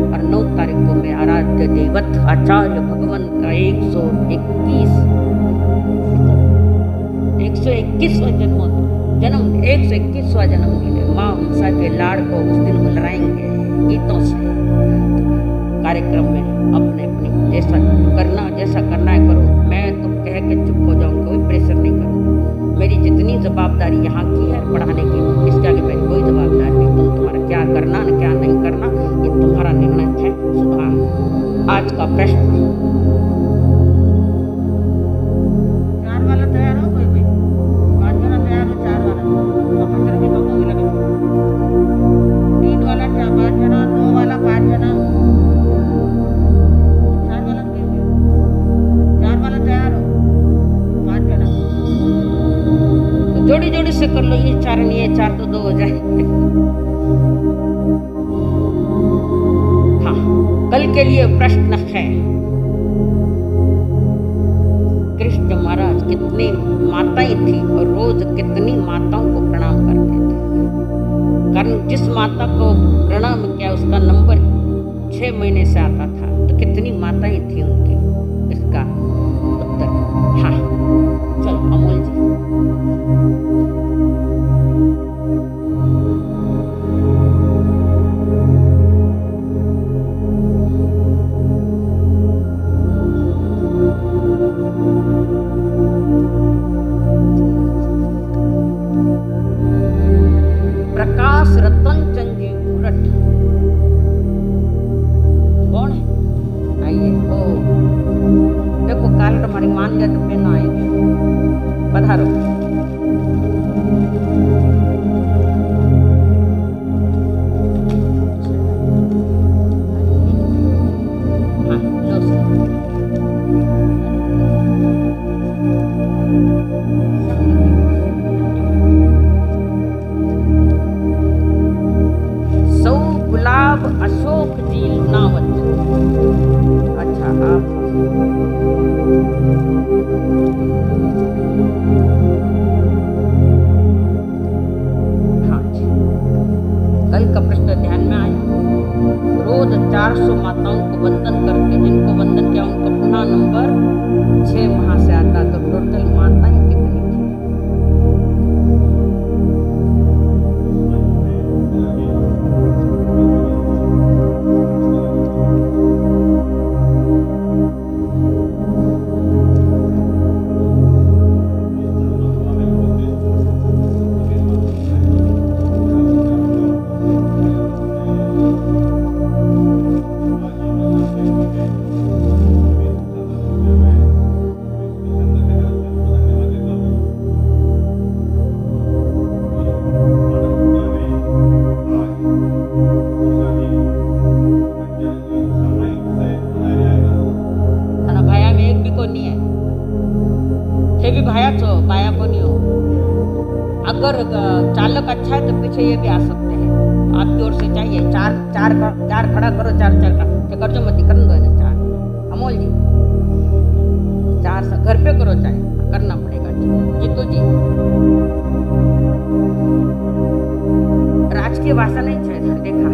और 9 तारीख को मैं आराध्य देवत आचार्य भगवान का 121वां जन्म 121वां जन्मदिन है। माँ उषा के लाड़ को उस दिन बुलाएंगे गीतों से। कार्यक्रम में अपने जैसा करना है करो। मैं तो कह के चुप हो जाऊँ कोई प्रेशर नहीं करूँ। मेरी जितनी जवाबदारी यहाँ की है पढ़ाने की इसके आगे मेरी कोई जवाबदारी नहीं। तुम तुम्हारा क्या करना न क्या नहीं करना ये तुम्हारा निर्णय है। सुबह आज का प्रश्न 4 वाला तैयार हो कोई 5 वाला तैयार हो 4 वाला अपने भी दोनों ही लगे 3 वाला 5 जना 2 वाला 5 जना 4 वाला 4 वाला तैयार हो 5 जना तो जोड़ी से कर लो। ये 4 नहीं है 4 तो 2 हो जाए। हाँ कल के लिए प्रश्न है कृष्ण महाराज कितनी माताएं थी और रोज कितनी माताओं को प्रणाम करते थे। कारण जिस माता को प्रणाम किया उसका नंबर 6 महीने से आता था तो कितनी माताएं थी उनकी इसका उत्तर। हाँ चलो अमोल जी प्रकाश रतन चंद जी घूरट कौन है आइए। ओ आदाब अशोक जी नावत। अच्छा आप हाँ जी, कल का प्रश्न ध्यान में आया। रोज 400 माताओं को वंदन करके, जिनको वंदन किया उनका पुनः नंबर 6 वहां से आता, तो टोटल माताएं कितनी थी? अगर चालक अच्छा है तो पीछे ये भी आ सकते हैं, आपकी ओर से चाहिए। चार खड़ा करो, चार का कर जो मत कर दो ना, चार अमोल जी 4 घर पे करो, चाहे करना पड़ेगा। जीतू जी राजकीय भाषा नहीं चाहिए, देखा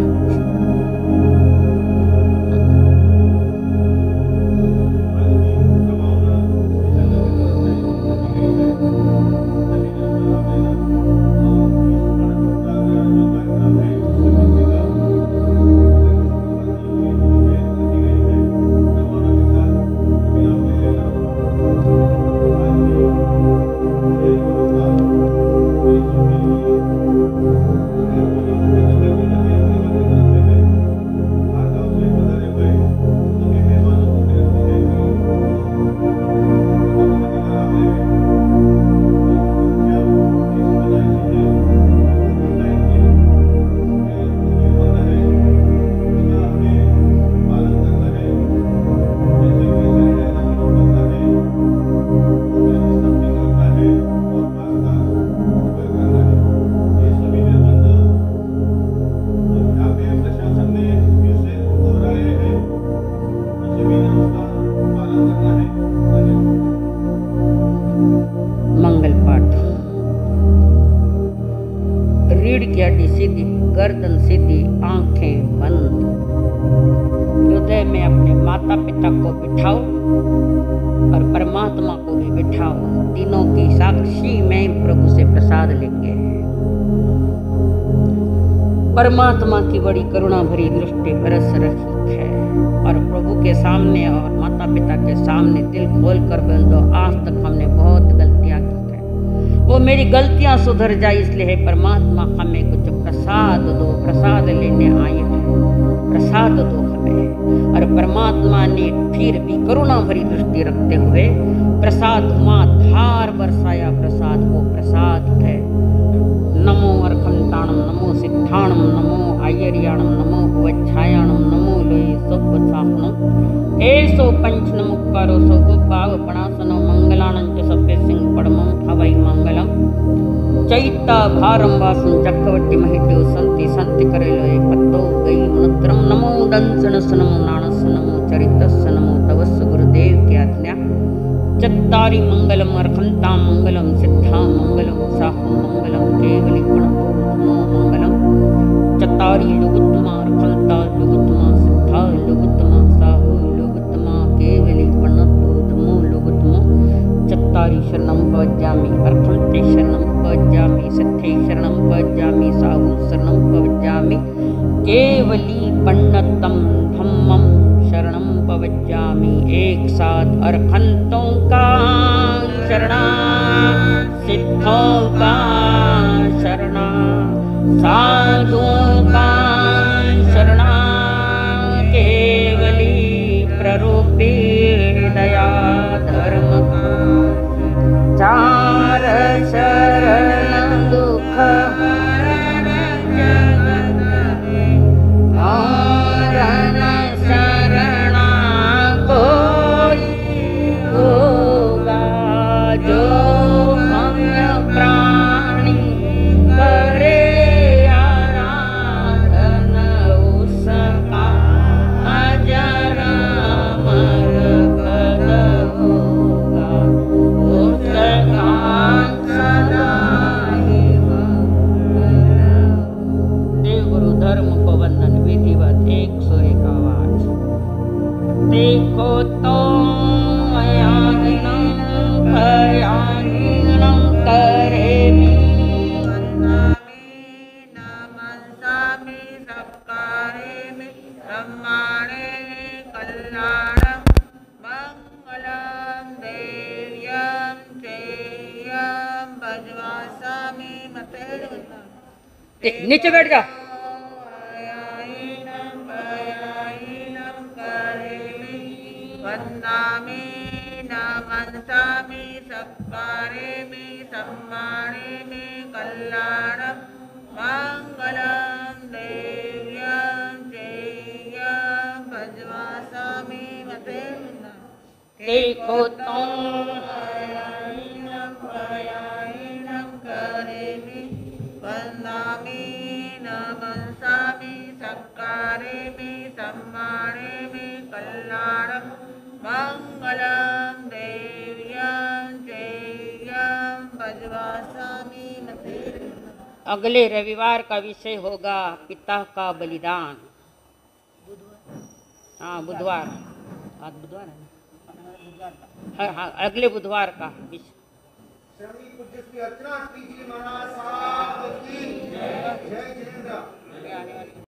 सीधी, गर्दन सीधी, आंखें बंद। हृदय में अपने माता पिता को बिठाओ और परमात्मा को भी बिठाओ। तीनों की साक्षी में प्रभु से प्रसाद लेंगे। परमात्मा की बड़ी करुणा भरी दृष्टि बरस रही है और प्रभु के सामने और माता पिता के सामने दिल खोल कर बोल दो, आज तक हमने बहुत गलतियां की है, वो मेरी गलतियां सुधर जाए, इसलिए है परमात्मा हमें कुछ प्रसाद दो, प्रसाद लेने आए हैं, प्रसाद दो हमें। और परमात्मा ने फिर भी करुणा भरी दृष्टि रखते हुए प्रसाद धार बरसाया। प्रसाद वो प्रसाद है। नमो अर्खंताणम, नमो सिद्धाणम, नमो आयर्याणम, नमो भुवच्छायाणम, नमो लोये सोपसाहनम, एसो पंच नमुक्कारो सोगो पाव पणासनो मंगलानं च सभ्य सिंह पड़मं हवै मंगलम। चैता भारम वासं चक्रवर्ती महित्यो संति संति करेलोए पत्तो गई मुनत्रम। नमो दंसनस, नमो नाणस, नमो चरितस, नमो तवस गुरुदेव की आज्ञा। चत्तारि मंगलम अर्खंता मंगलम, सिद्धा मंगलम, साहु मंगलम, केवली प्रणतो नमो मंगलम। चत्तारि लुगुत्तमा अर्खंता लुगुत्तमा, सिद्धा लुगुत्तमा, साहु लुगुत्तमा, केवली प्रणतो नमो लुगुत्तमा। चत्तारि शरणं पवज्जामि, अर्खंते शरणं पवज्जामि, सिद्धे शरणं पवज्जामि, साहु शरणं पवज्जामि, केवली पण्णतं धम्मं शरणं पवज्जामि। एक साथ अर्खंतों का शरणा, सिद्धों का शरणा, साधुओं का शरणा, केवली प्ररूपी दया धर्म का। चार शरण दुख प्राण उपवंदन विधिवत 101 आवाज। देखो तो अयाहिनं भयाहिनं करेमि वन्दामि नमस्सामि सत्कारेमि ब्रह्माणे कल्याणं मंगलं देव्यं चेयं भजवासामि मते। नीचे बैठ जा। वन्दामि नमस्सामि सत्कारेमि सम्मानेमि कल्याणं मंगलं देव्यं चेयं भजवासामि मते। देखो तुम करेमि वन्दामि नमस्सामि सत्कारेमि सम्मानेमि कल्याणं मंगलं देव्यं चेयं भजवासामि मते। अगले रविवार का विषय होगा पिता का बलिदान। हाँ बुधवार, आज बुधवार है। हाँ अगले बुधवार का विषय। श्री पूज्य श्री अर्चना श्री जी महाराज साहब की जय। जय जिनेंद्र।